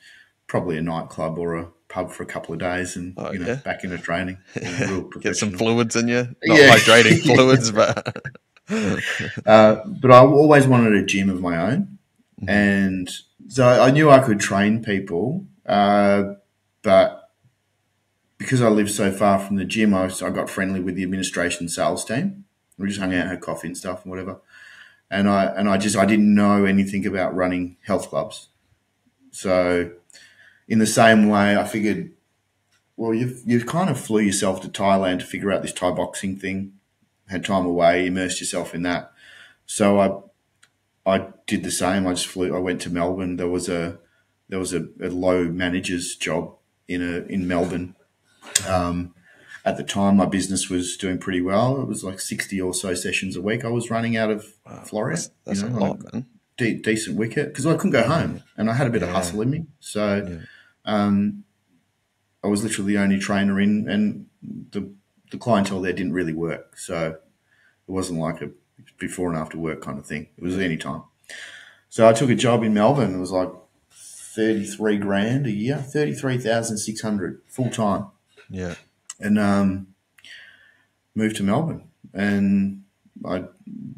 probably a nightclub or a pub for a couple of days and, Yeah. back into training. Real Get some professional. fluids in you. Not hydrating fluids, but... But I always wanted a gym of my own. Mm-hmm. And so I knew I could train people, but because I lived so far from the gym, I got friendly with the administration sales team. We just hung out, had coffee and stuff and whatever. And I didn't know anything about running health clubs. So in the same way, I figured, well, you've kind of flew yourself to Thailand to figure out this Thai boxing thing, had time away, immersed yourself in that. So I did the same. I went to Melbourne. There was a low manager's job in Melbourne. At the time, my business was doing pretty well. It was like 60 or so sessions a week I was running out of Florida. That's a lot, man. Decent wicket, because I couldn't go home, and I had a bit of hustle in me. So I was literally the only trainer in, and the clientele there didn't really work. So it wasn't like a before and after work kind of thing. It was any time. So I took a job in Melbourne. It was like 33 grand a year, 33,600 full time. Yeah. And moved to Melbourne. And I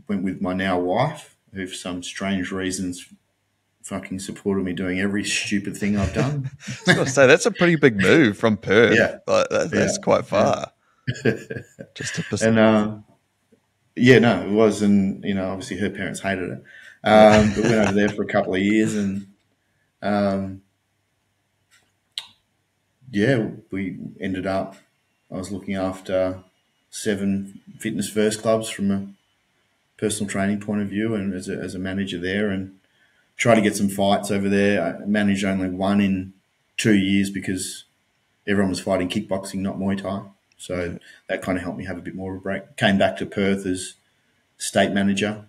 went with my now wife, who for some strange reasons fucking supported me doing every stupid thing I've done. I was going to say, that's a pretty big move from Perth. Yeah. That's quite far. Just to pursue. And it was. And, obviously her parents hated it. But went over there for a couple of years and, we ended up, I was looking after 7 Fitness First clubs from a personal training point of view, and as a manager there, and try to get some fights over there. I managed only one in 2 years because everyone was fighting kickboxing, not Muay Thai. So that kind of helped me have a bit more of a break. Came back to Perth as state manager.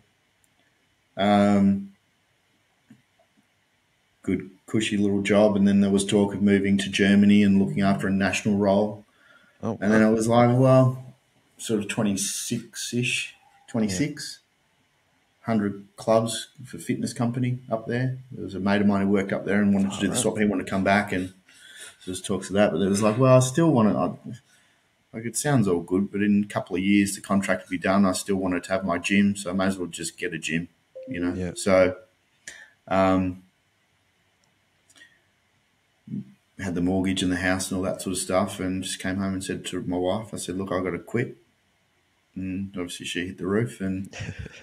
Good cushy little job, and then there was talk of moving to Germany and looking after a national role. Oh, and then I was like, well, sort of 26-ish, 26, 100 clubs for fitness company up there. There was a mate of mine who worked up there and wanted to do the swap. He wanted to come back, and so there's talks of that. But it was like, well, I still want to, like, it sounds all good, but in a couple of years the contract will be done. I still wanted to have my gym, so I may as well just get a gym, Yeah. So had the mortgage and the house and all that sort of stuff, and just came home and said to my wife, I said, look, I've got to quit. And obviously she hit the roof and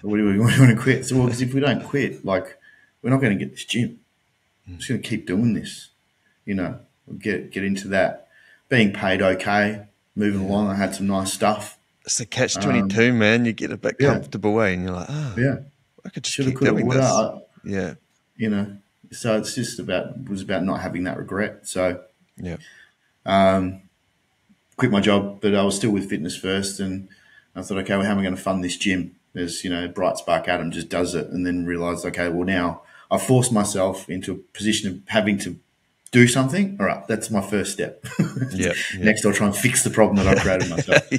what do you want to quit? So, well, because if we don't quit, like, we're not going to get this gym. I'm just going to keep doing this, get into that. Being paid okay, moving along. I had some nice stuff. It's the catch-22, man. You get a bit comfortable, and you're like, I could just keep doing this. So it's just was about not having that regret. So quit my job, but I was still with Fitness First, and I thought, okay, well, how am I going to fund this gym? There's, Bright Spark Adam just does it, and then realised, okay, well, now I've forced myself into a position of having to do something. All right, that's my first step. Next, I'll try and fix the problem that I created myself.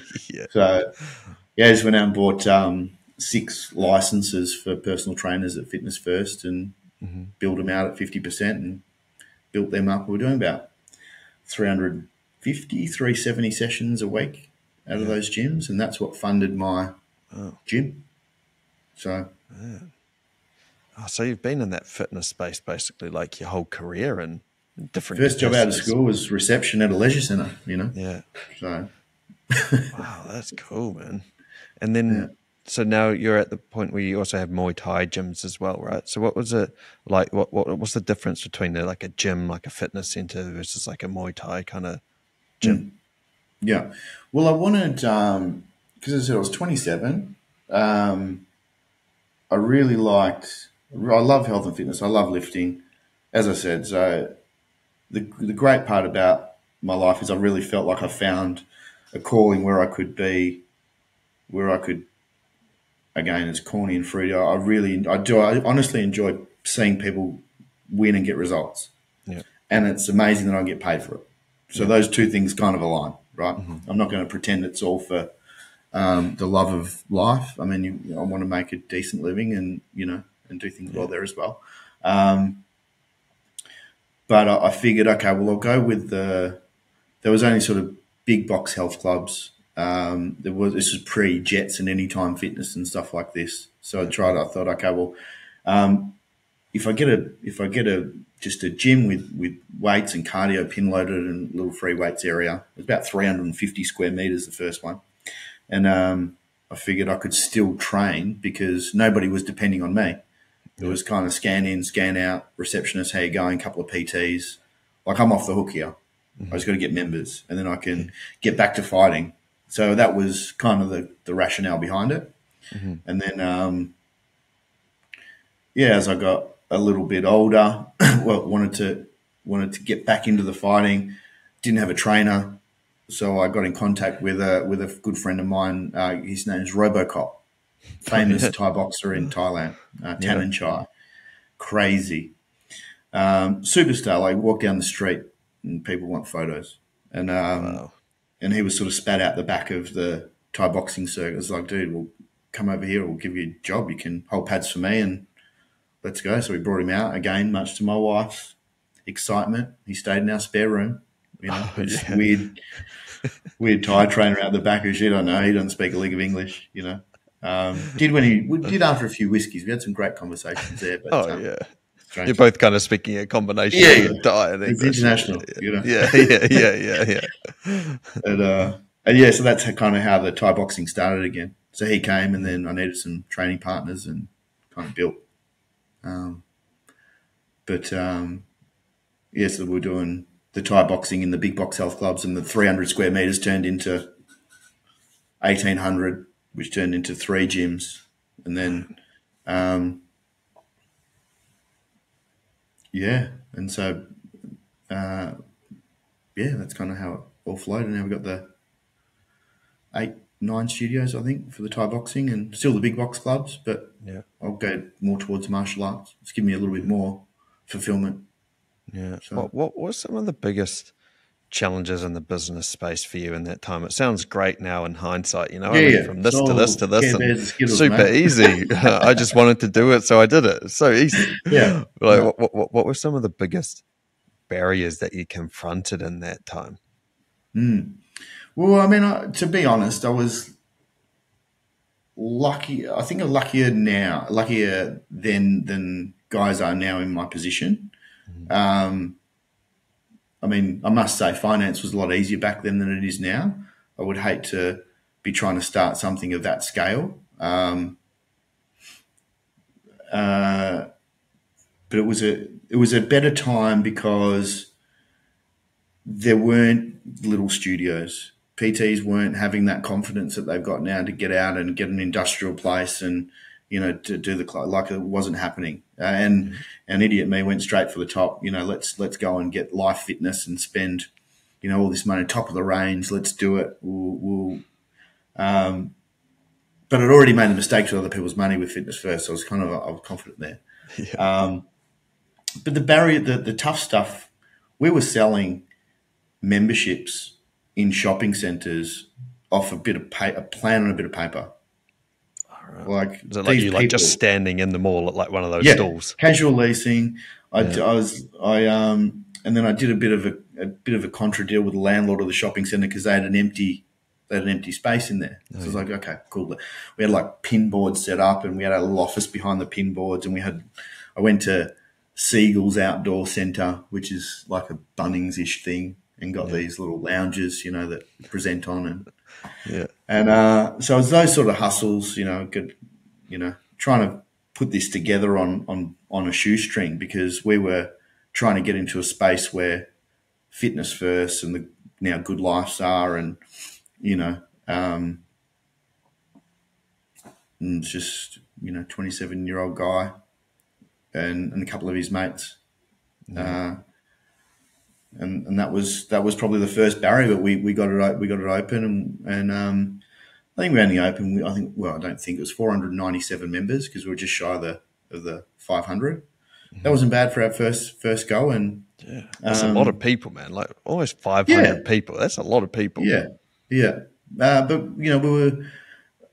So, I just went out and bought 6 licenses for personal trainers at Fitness First and build them out at 50% and built them up. We're doing about 370 sessions a week out of those gyms, and that's what funded my gym. So, so you've been in that fitness space basically like your whole career and different. First job out of school was reception at a leisure centre. Yeah. So, wow, that's cool, man. And then. So now you're at the point where you also have Muay Thai gyms as well, right? So what was it like? What's the difference between like a gym, like a fitness center, versus like a Muay Thai kind of gym? Yeah. Well, I wanted, because I said I was 27, I really I love health and fitness. I love lifting. As I said, so the great part about my life is I really felt like I found a calling where I could again, it's corny and fruity. I honestly enjoy seeing people win and get results. Yeah. And it's amazing that I get paid for it. So those two things kind of align, right? I'm not going to pretend it's all for the love of life. I mean, I want to make a decent living and, and do things well there as well. But I figured, okay, well, I'll go with there was only sort of big box health clubs. This was pre-Jets and Anytime Fitness and stuff like this. So I thought, okay, well, if I get a just a gym with weights and cardio pin loaded and little free weights area, it was about 350 square meters, the first one. And I figured I could still train because nobody was depending on me. It was kind of scan in, scan out, receptionist, how you going, couple of PTs. Like, I'm off the hook here. I just got to get members and then I can get back to fighting. So that was kind of the rationale behind it. And then, as I got a little bit older, wanted to get back into the fighting, didn't have a trainer. So I got in contact with a good friend of mine. His name is Robocop, famous Thai boxer in Thailand, Tanan Chai. Crazy. Superstar. Like, walk down the street and people want photos. And and he was sort of spat out the back of the Thai boxing circuit. It was like, dude, we'll come over here. We'll give you a job. You can hold pads for me and let's go. So we brought him out again, much to my wife's excitement. He stayed in our spare room. You know, weird Thai trainer out the back who shit. I know he doesn't speak a lick of English. You know, did after a few whiskeys. We had some great conversations there. But, you're both kind of speaking a combination of Thai and English. It's international. You know? Yeah. So that's kind of how the Thai boxing started again. So he came, and then I needed some training partners and kind of built. So we're doing the Thai boxing in the big box health clubs, and the 300 square meters turned into 1,800, which turned into 3 gyms. And then, and so, that's kind of how it all flowed. And now we've got the 8-9 studios, I think, for the Thai boxing, and still the big box clubs, but I'll go more towards martial arts. It's given me a little bit more fulfillment. Yeah. So, what were some of the biggest challenges in the business space for you in that time? It sounds great now in hindsight, you know, from this to this to this, and super easy. I just wanted to do it, so I did it. It's so easy. Yeah. What were some of the biggest barriers that you confronted in that time? Well, I mean, to be honest, I was lucky. I think I'm luckier than guys are now in my position. I mean, I must say finance was a lot easier back then than it is now. I would hate to be trying to start something of that scale. But it was a better time because there weren't little studios. PTs weren't having that confidence that they've got now to get out and get an industrial place and, you know, to do like it wasn't happening. And an idiot me went straight for the top. You know, let's go and get Life Fitness and spend, you know, all this money, top of the range. Let's do it. But I'd already made the mistakes with other people's money with Fitness First, so I was confident there. Yeah. But the barrier, the tough stuff, we were selling memberships in shopping centres off a plan on a bit of paper. Like, is it like you like just standing in the mall at like one of those stalls? Casual leasing. And then I did a bit of a contra deal with the landlord of the shopping centre because they had an empty space in there. So I was like, okay, cool. We had like pin boards set up, and we had a little office behind the pin boards, and I went to Seagulls Outdoor Centre, which is like a Bunnings-ish thing, and got these little lounges, you know, that present on so it was those sort of hustles, you know, trying to put this together on a shoestring, because we were trying to get into a space where Fitness First and the now Good Lifes are, and, you know, and it's just, you know, 27-year-old guy and a couple of his mates. And that was probably the first barrier, but we got it open, and I think we only opened. I don't think it was 497 members, because we were just shy of the 500. That wasn't bad for our first go, and that's a lot of people, man. Like almost 500 people. That's a lot of people. Yeah. But you know,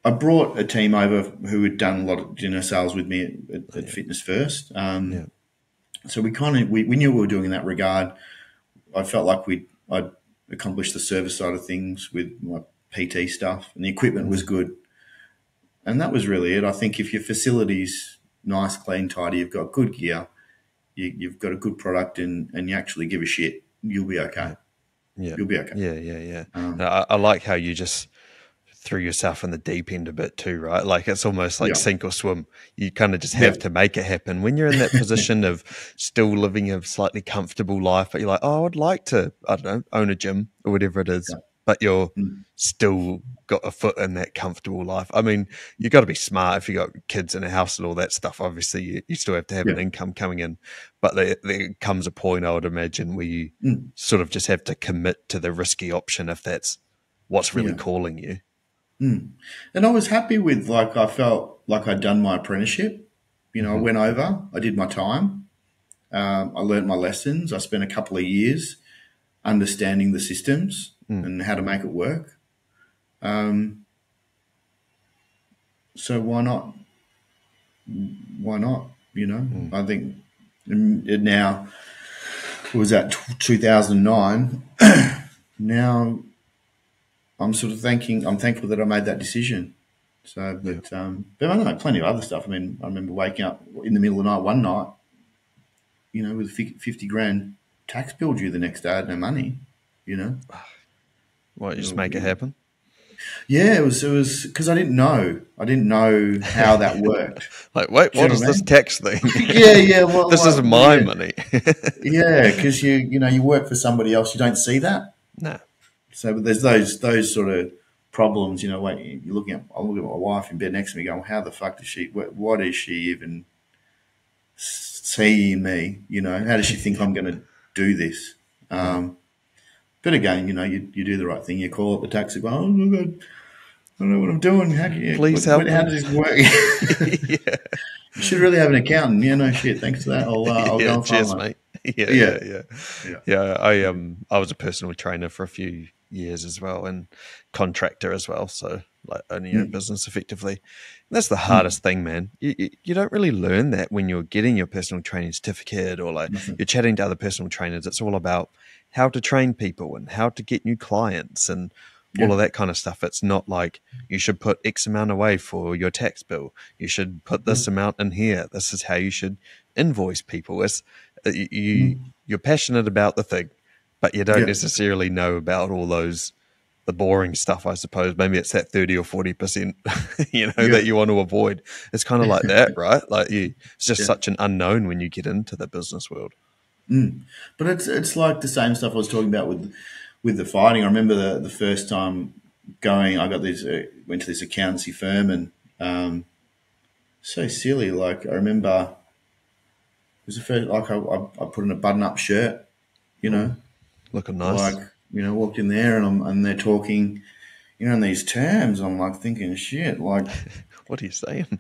I brought a team over who had done a lot of sales with me at Fitness First. So we knew what we were doing in that regard. I felt like I'd accomplished the service side of things with my PT stuff, and the equipment was good. And that was really it. I think if your facility's nice, clean, tidy, you've got good gear, you've got a good product, and you actually give a shit, you'll be okay. Yeah. You'll be okay. Yeah. I like how you just threw yourself in the deep end a bit too, right? Like it's almost like sink or swim. You kind of just have to make it happen. When you're in that position of still living a slightly comfortable life, but you're like, oh, I'd like to, I don't know, own a gym or whatever it is, but you're still got a foot in that comfortable life. I mean, you got to be smart if you got kids in a house and all that stuff. Obviously, you still have to have an income coming in, but there comes a point, I would imagine, where you sort of just have to commit to the risky option if that's what's really calling you. And I was happy with, like, I felt like I'd done my apprenticeship. You know, I went over, I did my time, I learned my lessons. I spent a couple of years understanding the systems and how to make it work. So why not? Why not? You know, I think now it was at 2009. Now I'm sort of I'm thankful that I made that decision. So, but I know plenty of other stuff. I mean, I remember waking up in the middle of the night one night, you know, with $50,000 tax bill due the next day. I had no money, you know. What, you just make it happen? Yeah, it was because I didn't know how that worked. Like, wait, what is this tax thing? Yeah. Well, this isn't my money. Yeah, because you work for somebody else, you don't see that. No. So there's those sort of problems. You know, I'm looking at my wife in bed next to me, going, "How the fuck does she? What is she even see in me? You know, how does she think I'm going to do this?" But again, you know, you do the right thing. You call up the taxi, go, "Oh my God, I don't know what I'm doing. Please help. How does this work?" You should really have an accountant. Yeah, no shit. Thanks for that. I'll go and cheers, find mate. Yeah. I was a personal trainer for a few years as well, and contractor as well. So like owning your own business effectively. And that's the hardest thing, man. You don't really learn that when you're getting your personal training certificate or like you're chatting to other personal trainers. It's all about how to train people and how to get new clients and all of that kind of stuff. It's not like you should put X amount away for your tax bill. You should put this amount in here. This is how you should invoice people. It's you're passionate about the thing, but you don't necessarily know about all the boring stuff, I suppose. Maybe it's that 30 or 40%, that you want to avoid. It's kind of like that, right? Like it's just such an unknown when you get into the business world. But it's like the same stuff I was talking about with the fighting. I remember the first time going, I got went to this accountancy firm, and so silly. Like I remember it was the first, like I put in a button-up shirt, you know, looking nice. Like, you know, walked in there and they're talking, you know, in these terms. I'm like thinking, shit, like, what are you saying?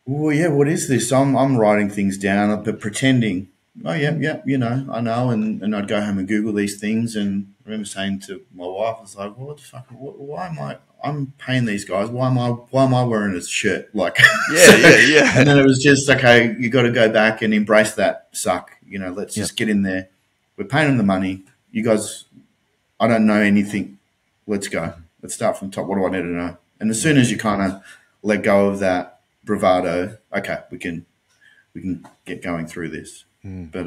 Well, yeah, what is this? I'm writing things down, but pretending. Oh, yeah, you know, I know. And I'd go home and Google these things. And I remember saying to my wife, I was like, well, what the fuck? Why am I'm paying these guys. Why am I wearing a shirt? Like, yeah. And then it was just, okay, you got to go back and embrace that suck. You know, let's just get in there. We're paying them the money. You guys, I don't know anything. Let's go. Let's start from the top. What do I need to know? And as soon as you kind of let go of that bravado, okay, we can get going through this. But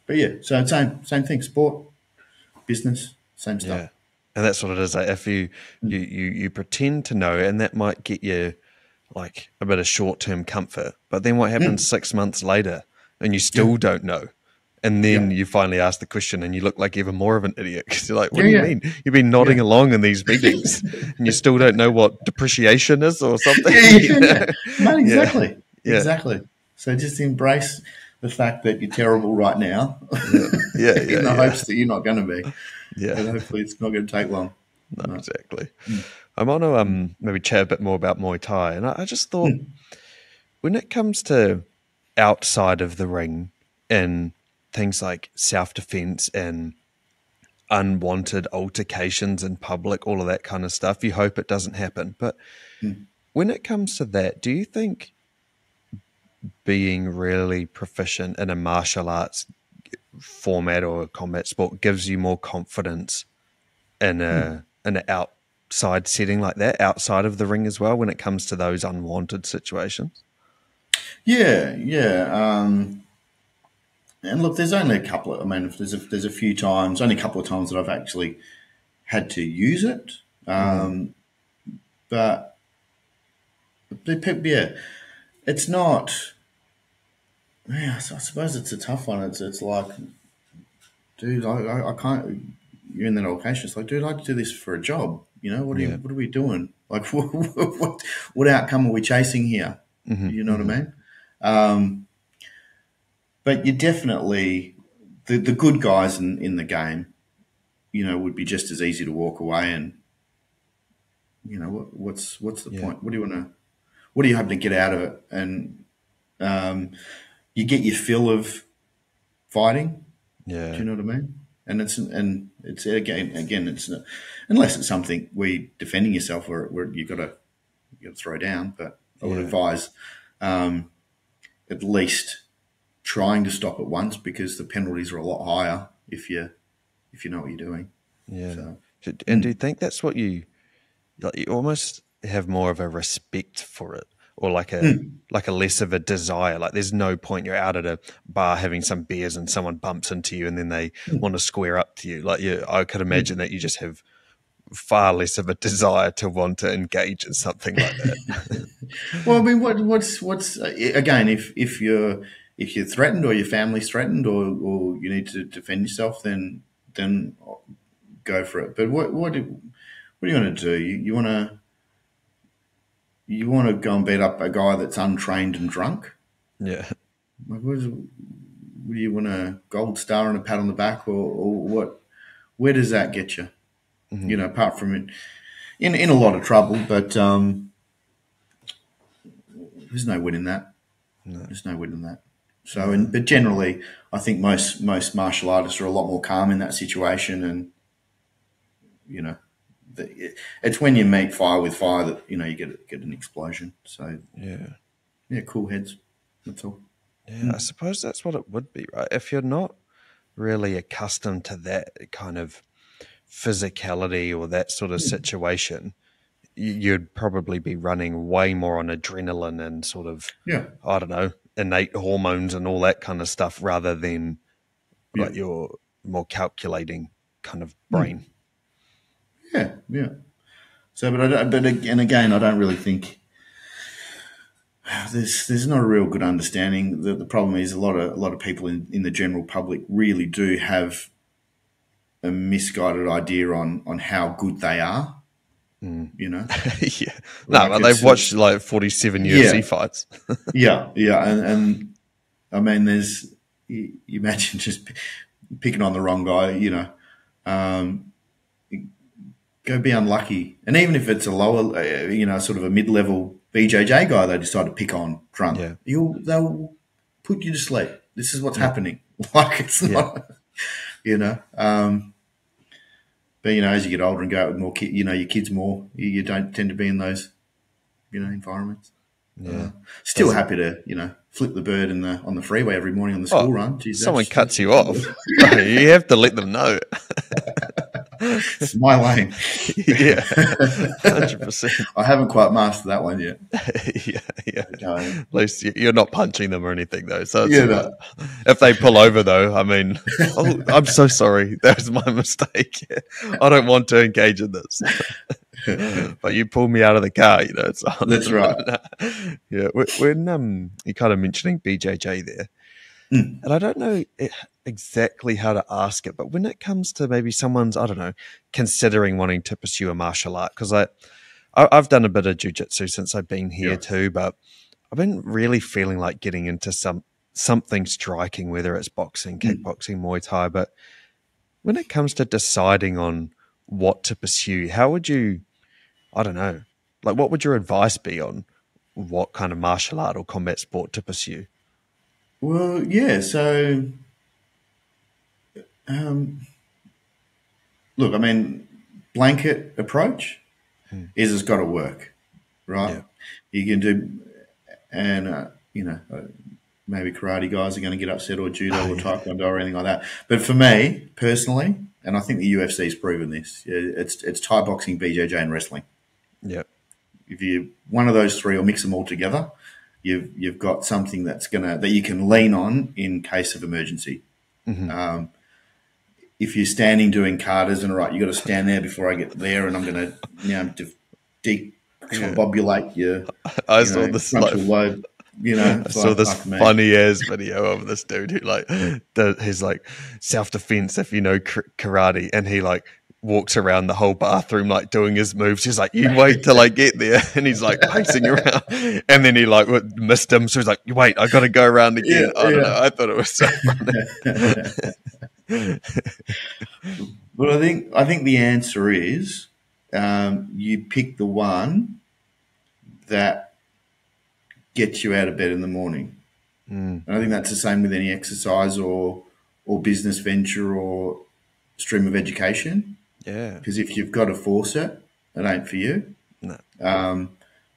yeah, so same thing. Sport, business, same stuff. Yeah, and that's what it is. Like if you pretend to know, and that might get you like a bit of short-term comfort, but then what happens 6 months later, and you still don't know. And then you finally ask the question and you look like even more of an idiot because you're like, what do you mean? You've been nodding along in these meetings and you still don't know what depreciation is or something. No, exactly. Yeah. Exactly. So just embrace the fact that you're terrible right now in the hopes that you're not going to be. Yeah. And hopefully it's not going to take long. No, exactly. I want to maybe chat a bit more about Muay Thai. And I just thought when it comes to outside of the ring and things like self-defense and unwanted altercations in public, all of that kind of stuff. You hope it doesn't happen. But when it comes to that, do you think being really proficient in a martial arts format or a combat sport gives you more confidence in an outside setting like that, outside of the ring as well, when it comes to those unwanted situations? Yeah. And look, there's only a couple of, I mean, there's a few times, only a couple of times that I've actually had to use it. But yeah, it's not, yeah, I suppose it's a tough one. It's like, dude, I can't, you're in that location. It's like, dude, I do this for a job. You know, what are we doing? Like, what outcome are we chasing here? You know what I mean? But you definitely, the good guys in the game, you know, would be just as easy to walk away and, you know, what's the point? What do you have to get out of it? And you get your fill of fighting. Yeah. Do you know what I mean? And it's again, it's not, unless it's something where you're defending yourself where you got to throw down. But I would advise at least trying to stop it once, because the penalties are a lot higher if you know what you're doing. Yeah. So, and do you think that's what you almost have more of a respect for it, or like a less of a desire? Like there's no point you're out at a bar having some beers and someone bumps into you and then they want to square up to you. Like I could imagine that you just have far less of a desire to want to engage in something like that. Well, I mean, what's again, if you're threatened, or your family's threatened, or you need to defend yourself, then go for it. But what do you want to do? You want to go and beat up a guy that's untrained and drunk? Yeah. Like, what do you want, a gold star and a pat on the back, or what? Where does that get you? You know, apart from it, in a lot of trouble. But there's no winning that. No. There's no winning that. So, but generally, I think most martial artists are a lot more calm in that situation, and you know, it's when you meet fire with fire that, you know, you get an explosion. So yeah, cool heads. That's all. Yeah, I suppose that's what it would be, right? If you're not really accustomed to that kind of physicality or that sort of situation, you'd probably be running way more on adrenaline and sort of, I don't know, innate hormones and all that kind of stuff, rather than like your more calculating kind of brain. Yeah. So, but again, I don't really think there's not a real good understanding. The problem is a lot of people in the general public really do have a misguided idea on how good they are. You know? Yeah. No, like they've watched like 47 UFC fights. yeah. And I mean, you imagine just picking on the wrong guy, you know, go be unlucky. And even if it's a lower, you know, sort of a mid-level BJJ guy they decide to pick on drunk, they'll put you to sleep. This is what's happening. Like, it's not, you know. But, you know, as you get older and go out with more kids, you know, your kids more, you don't tend to be in those, you know, environments. Yeah. Still happy to, you know, flip the bird on the freeway every morning on the school run. Jeez, someone cuts you off. You have to let them know. It's my lane. Yeah, 100%. I haven't quite mastered that one yet. Yeah. At least you're not punching them or anything, though. So if they pull over, though, I mean, I'm so sorry. That was my mistake. I don't want to engage in this. But you pulled me out of the car, you know. So that's right. Yeah, when you're kind of mentioning BJJ there, and I don't know exactly how to ask it, but when it comes to maybe someone's, I don't know, considering wanting to pursue a martial art, because I've done a bit of jiu-jitsu since I've been here too, but I've been really feeling like getting into something striking, whether it's boxing, kickboxing, Muay Thai. But when it comes to deciding on what to pursue, how would you, I don't know, like what would your advice be on what kind of martial art or combat sport to pursue? Well, yeah, so look, I mean, blanket approach is it's got to work, right? Yeah. You can do, and maybe karate guys are going to get upset, or judo or taekwondo or anything like that. But for me personally, and I think the UFC's proven this, it's Thai boxing, BJJ, and wrestling. Yep. If you one of those three or mix them all together, you've got something that you can lean on in case of emergency. Mm-hmm. If you're standing doing katas and right, you got to stand there before I get there, and I'm going to decombobulate your frontal lobe. I saw this funny ass video of this dude who he's like self-defense if you know karate, and he like walks around the whole bathroom like doing his moves. He's like, you wait till I get there, and he's like pacing around, and then he like missed him, so he's like, you wait, I got to go around again. I don't know. I thought it was so funny. But I think the answer is you pick the one that gets you out of bed in the morning. And I think that's the same with any exercise or business venture or stream of education. Yeah. Because if you've got to force it, it ain't for you. No.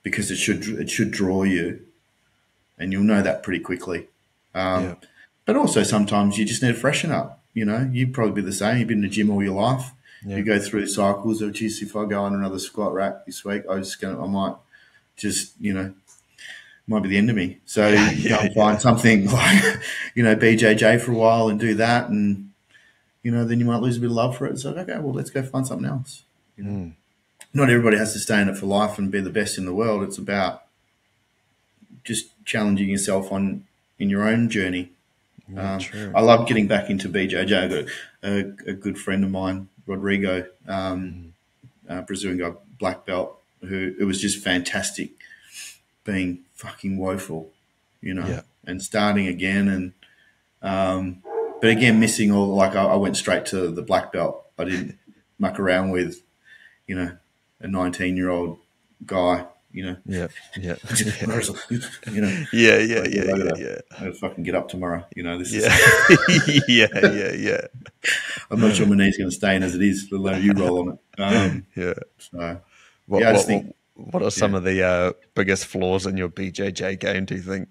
Because it should draw you, and you'll know that pretty quickly. But also sometimes you just need to freshen up. You'd probably be the same. You've been in the gym all your life. Yeah. You go through cycles of, geez, if I go on another squat rack this week, I might just, might be the end of me. So you go and find something like, BJJ for a while and do that, and then you might lose a bit of love for it. So okay, well, let's go find something else. Not everybody has to stay in it for life and be the best in the world. It's about just challenging yourself in your own journey. I love getting back into BJJ. I got a good friend of mine, Rodrigo, Brazilian guy, black belt, who it was just fantastic being fucking woeful, and starting again. And but again, missing all, like I went straight to the black belt. I didn't muck around with, a 19-year-old guy, Yeah. I gotta fucking get up tomorrow. This is I'm not sure my knee's going to stay in as it is, let alone you roll on it. So what are some of the biggest flaws in your BJJ game, do you think?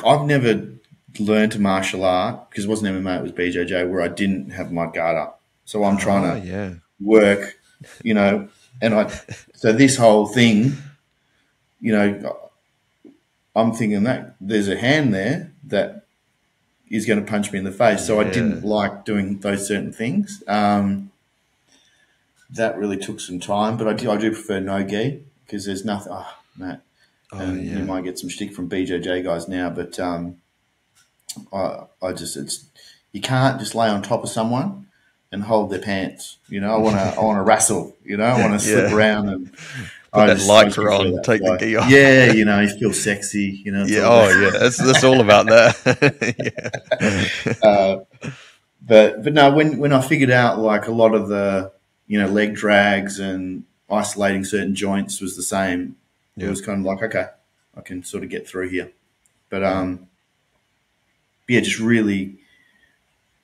I've never learned martial art, because it wasn't MMA, it was BJJ, where I didn't have my guard up. So I'm trying to work, so this whole thing, I'm thinking that there's a hand there that is going to punch me in the face. So I didn't like doing those certain things. That really took some time, but I do prefer no gi, because there's nothing. Oh, Matt, you might get some shtick from BJJ guys now, but you can't just lay on top of someone and hold their pants. I want to wrestle. I want to slip around and put that lycra on, take the gi off. Yeah, you feel sexy. It's all about that. But no, when I figured out like a lot of the leg drags and isolating certain joints was the same, it was kind of like, okay, I can sort of get through here. But just really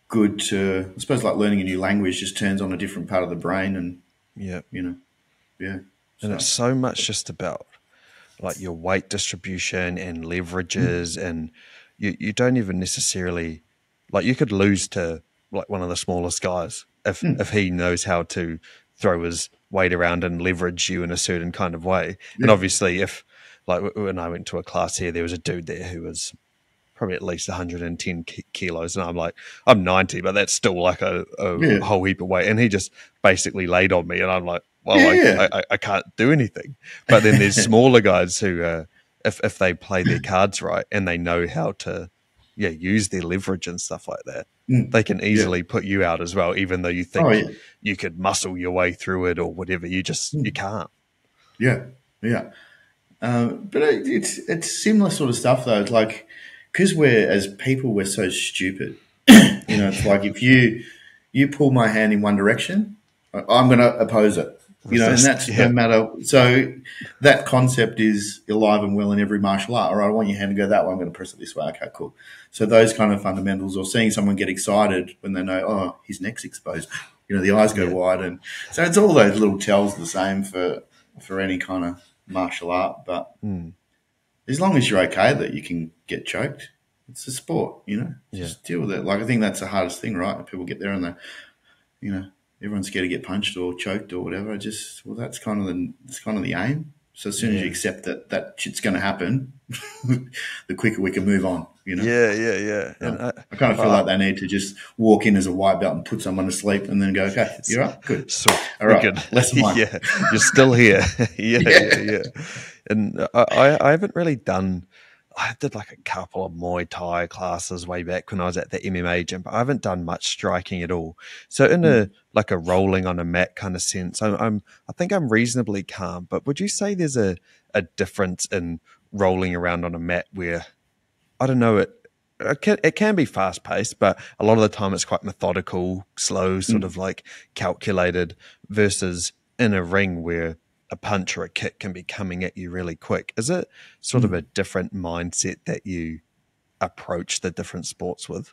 good to, I suppose, like learning a new language just turns on a different part of the brain, and and it's so much just about like your weight distribution and leverages, and you don't even necessarily, like, you could lose to like one of the smallest guys if he knows how to throw his weight around and leverage you in a certain kind of way. And obviously, if like when I went to a class here, there was a dude there who was probably at least 110 kilos, and I'm like, I'm 90, but that's still like a whole heap of weight, and he just basically laid on me, and I'm like, well, I can't do anything. But then there's smaller guys who, if they play their cards right and they know how to use their leverage and stuff like that, they can easily put you out as well, even though you think you could muscle your way through it or whatever. You just you can't. But it's similar sort of stuff though. It's like, because as people, we're so stupid. It's like if you pull my hand in one direction, I'm going to oppose it. And that's no matter. So that concept is alive and well in every martial art. All right, I want your hand to go that way. I'm going to press it this way. Okay, cool. So those kind of fundamentals, or seeing someone get excited when they know, oh, his neck's exposed. The eyes go wide, and so it's all those little tells the same for for any kind of martial art, but as long as you're okay that you can get choked, it's a sport, just deal with it. Like, I think that's the hardest thing, right? People get there and everyone's scared to get punched or choked or whatever. That's kind of the aim. So as soon as you accept that shit's going to happen, the quicker we can move on, Yeah. And I kind of feel like they need to just walk in as a white belt and put someone to sleep and then go, okay, you're right, good. So, all right, good. Lesson one. Yeah, you're still here. Yeah. And I haven't really done... I did like a couple of Muay Thai classes way back when I was at the MMA gym, but I haven't done much striking at all. So in a rolling on a mat kind of sense, I think I'm reasonably calm. But would you say there's a difference in rolling around on a mat where, I don't know, it can be fast paced, but a lot of the time it's quite methodical, slow, sort of like calculated, versus in a ring where a punch or a kick can be coming at you really quick? Is it sort of a different mindset that you approach the different sports with?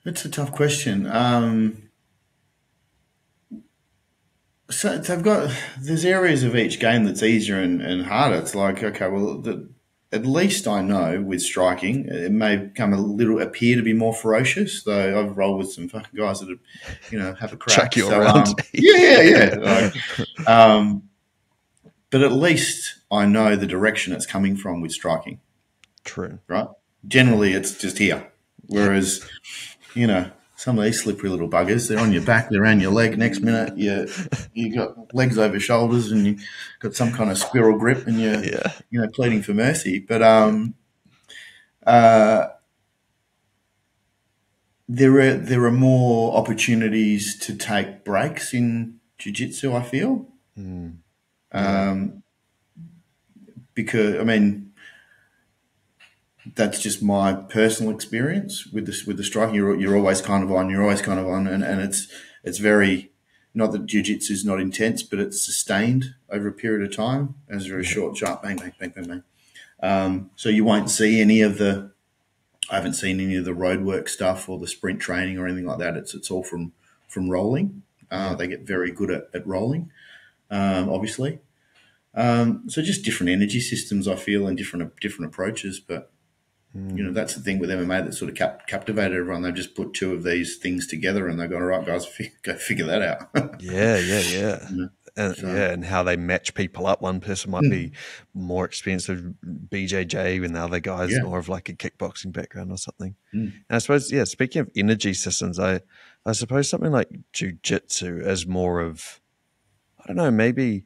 It's a tough question. So there's areas of each game that's easier and harder. It's like, okay, well, at least I know with striking, it may appear to be more ferocious, though I've rolled with some fucking guys that have a crack. Chuck you around. Yeah. But at least I know the direction it's coming from with striking. True. Right? Generally, it's just here. Whereas, some of these slippery little buggers, they're on your back, they're around your leg. Next minute, you got legs over shoulders and you got some kind of squirrel grip and you're pleading for mercy. But there are more opportunities to take breaks in jiu-jitsu, I feel. Because, that's just my personal experience with the striking. You're always kind of on, and it's very, not that jiu-jitsu is not intense, but it's sustained over a period of time. As a very short, sharp, bang, bang, bang, bang, bang. So you won't see I haven't seen any of the roadwork stuff or the sprint training or anything like that. It's all from rolling. They get very good at rolling, obviously. So just different energy systems, I feel, and different approaches, but. That's the thing with MMA that sort of captivated everyone. They've just put two of these things together and they've gone, all right, guys, go figure that out. Yeah. And how they match people up. One person might be more experienced with BJJ and the other guy's more of like a kickboxing background or something. And I suppose, speaking of energy systems, I suppose something like jiu-jitsu is more of, I don't know, maybe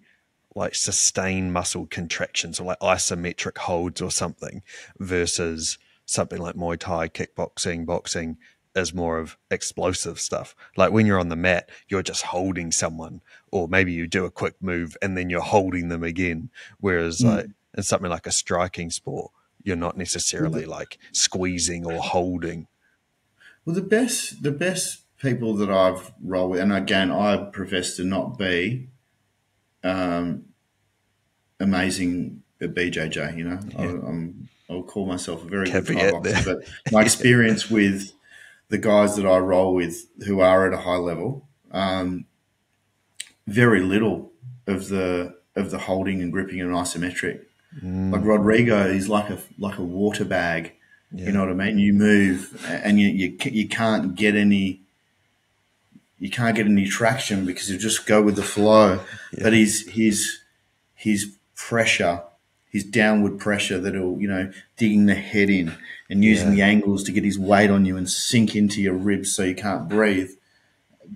like sustained muscle contractions or like isometric holds or something, versus something like Muay Thai, kickboxing, boxing is more of explosive stuff. Like when you're on the mat, you're just holding someone, or maybe you do a quick move and then you're holding them again. Whereas like in something like a striking sport, you're not necessarily like squeezing or holding. Well, the best people that I've rolled with, and again, I profess to not be amazing at BJJ. I'll call myself a very good Thai boxer, but my experience with the guys that I roll with who are at a high level, very little of the holding and gripping and isometric. Like Rodrigo, he's like a water bag. You know what I mean? You move and you can't get any. You can't get any traction because you just go with the flow. But his pressure, his downward pressure that'll, digging the head in and using the angles to get his weight on you and sink into your ribs so you can't breathe,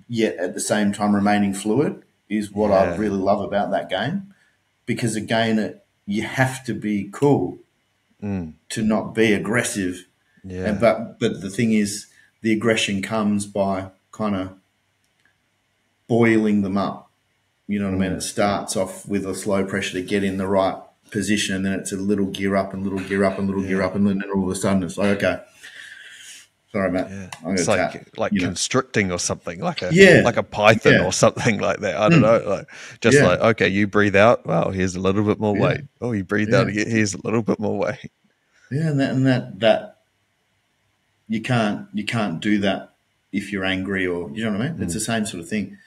yet at the same time remaining fluid, is what I really love about that game. Because again, you have to be cool to not be aggressive. But the thing is, the aggression comes by kind of boiling them up. You know what I mean? It starts off with a slow pressure to get in the right position, and then it's a little gear up and little gear up and little gear up, and then all of a sudden it's like, okay, sorry, Matt. It's like constricting or something, like a python or something like that. I don't know, like okay, you breathe out. Wow, here's a little bit more weight. Oh, you breathe out again. Here's a little bit more weight. Yeah, and that you can't do that if you're angry, or you know what I mean. It's the same sort of thing.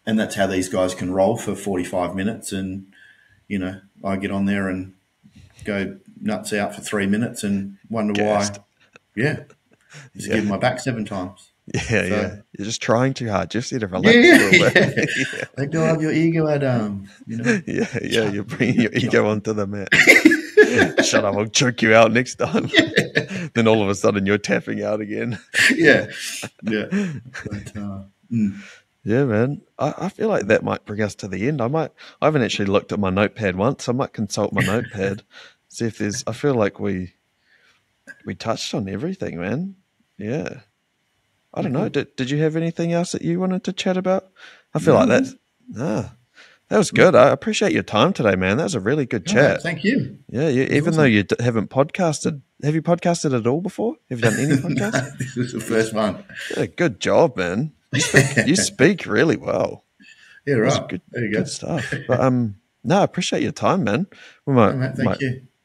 and that's how these guys can roll for 45 minutes. And, you know, I get on there and go nuts out for 3 minutes and wonder why. Yeah. Just give my back 7 times. Yeah. You're just trying too hard. Just need to relax. Yeah. Let go of your ego, Adam. You know? Yeah. You're bringing your ego onto the mat. Shut up! I'll choke you out next time. Yeah. Then all of a sudden you're tapping out again. Yeah. But, yeah, man. I feel like that might bring us to the end. I haven't actually looked at my notepad once. I might consult my notepad, see if there's. I feel like we touched on everything, man. Yeah. I don't know. Did you have anything else that you wanted to chat about? I feel like that's that was good. I appreciate your time today, man. That was a really good chat. Thank you. Yeah, even though you haven't podcasted, have you podcasted at all before? Have you done any podcasts? This was the first one. Yeah, good job, man. You speak really well. Yeah, right. Good stuff. But no, I appreciate your time, man. We might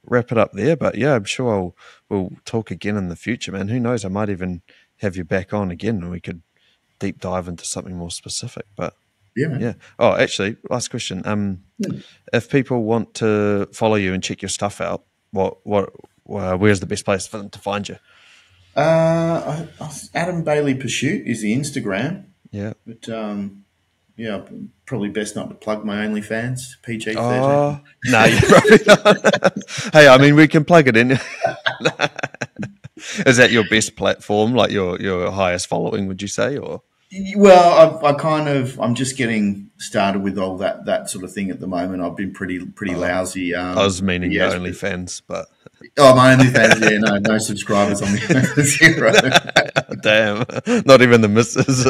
wrap it up there, but yeah, I'm sure we'll talk again in the future, man. Who knows? I might even have you back on again, and we could deep dive into something more specific. But yeah, man. Yeah. Oh, actually, last question. If people want to follow you and check your stuff out, where's the best place for them to find you? Adam Bailey Pursuit is the Instagram. Yeah. But probably best not to plug my OnlyFans, PG-13. Oh, no, you're probably not. Hey, I mean, we can plug it in. Is that your best platform, like your highest following, would you say, or? Well, I'm just getting started with all that sort of thing at the moment. I've been pretty lousy. I was meaning the OnlyFans, but my OnlyFans, no subscribers on the zero. Damn, not even the missus.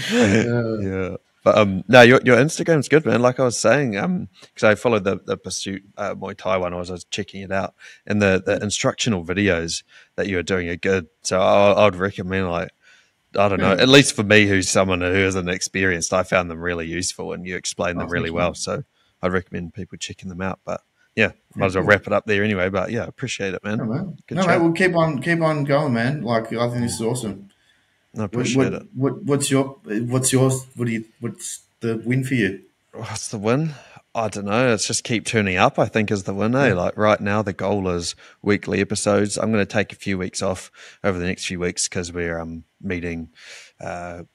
No. Yeah. But no, your Instagram's good, man. Like I was saying, because I followed the Pursuit Muay Thai one. I was checking it out, and the instructional videos that you were doing are good. So I'd recommend, like, I don't know, at least for me, who's someone who isn't experienced, I found them really useful, and you explain them really well. So I'd recommend people checking them out. But yeah, might as well wrap it up there anyway. But yeah, appreciate it, man. Good chat. Mate, we'll keep on going, man. Like, I think this is awesome. I appreciate it. What's the win for you? What's the win? I don't know. It's just keep tuning up, I think, is the win. Yeah. Like right now, the goal is weekly episodes. I'm going to take a few weeks off over the next few weeks because we're meeting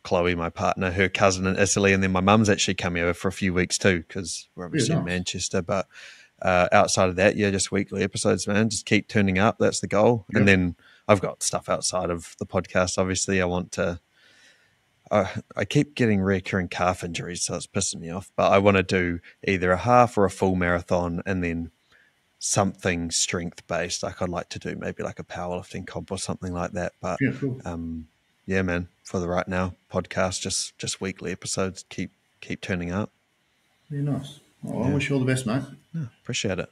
Chloe, my partner, her cousin in Italy, and then my mum's actually coming over for a few weeks too because we're obviously in Manchester. But outside of that, just weekly episodes, man. Just keep tuning up. That's the goal. Yeah. And then I've got stuff outside of the podcast. Obviously, I want to. I keep getting recurring calf injuries, so it's pissing me off. But I want to do either a half or a full marathon, and then something strength based. Like I'd like to do maybe like a powerlifting comp or something like that. But cool. Yeah, man. For the right now, podcast just weekly episodes. Keep turning up. Very nice. Well, I wish you all the best, mate. Yeah, appreciate it.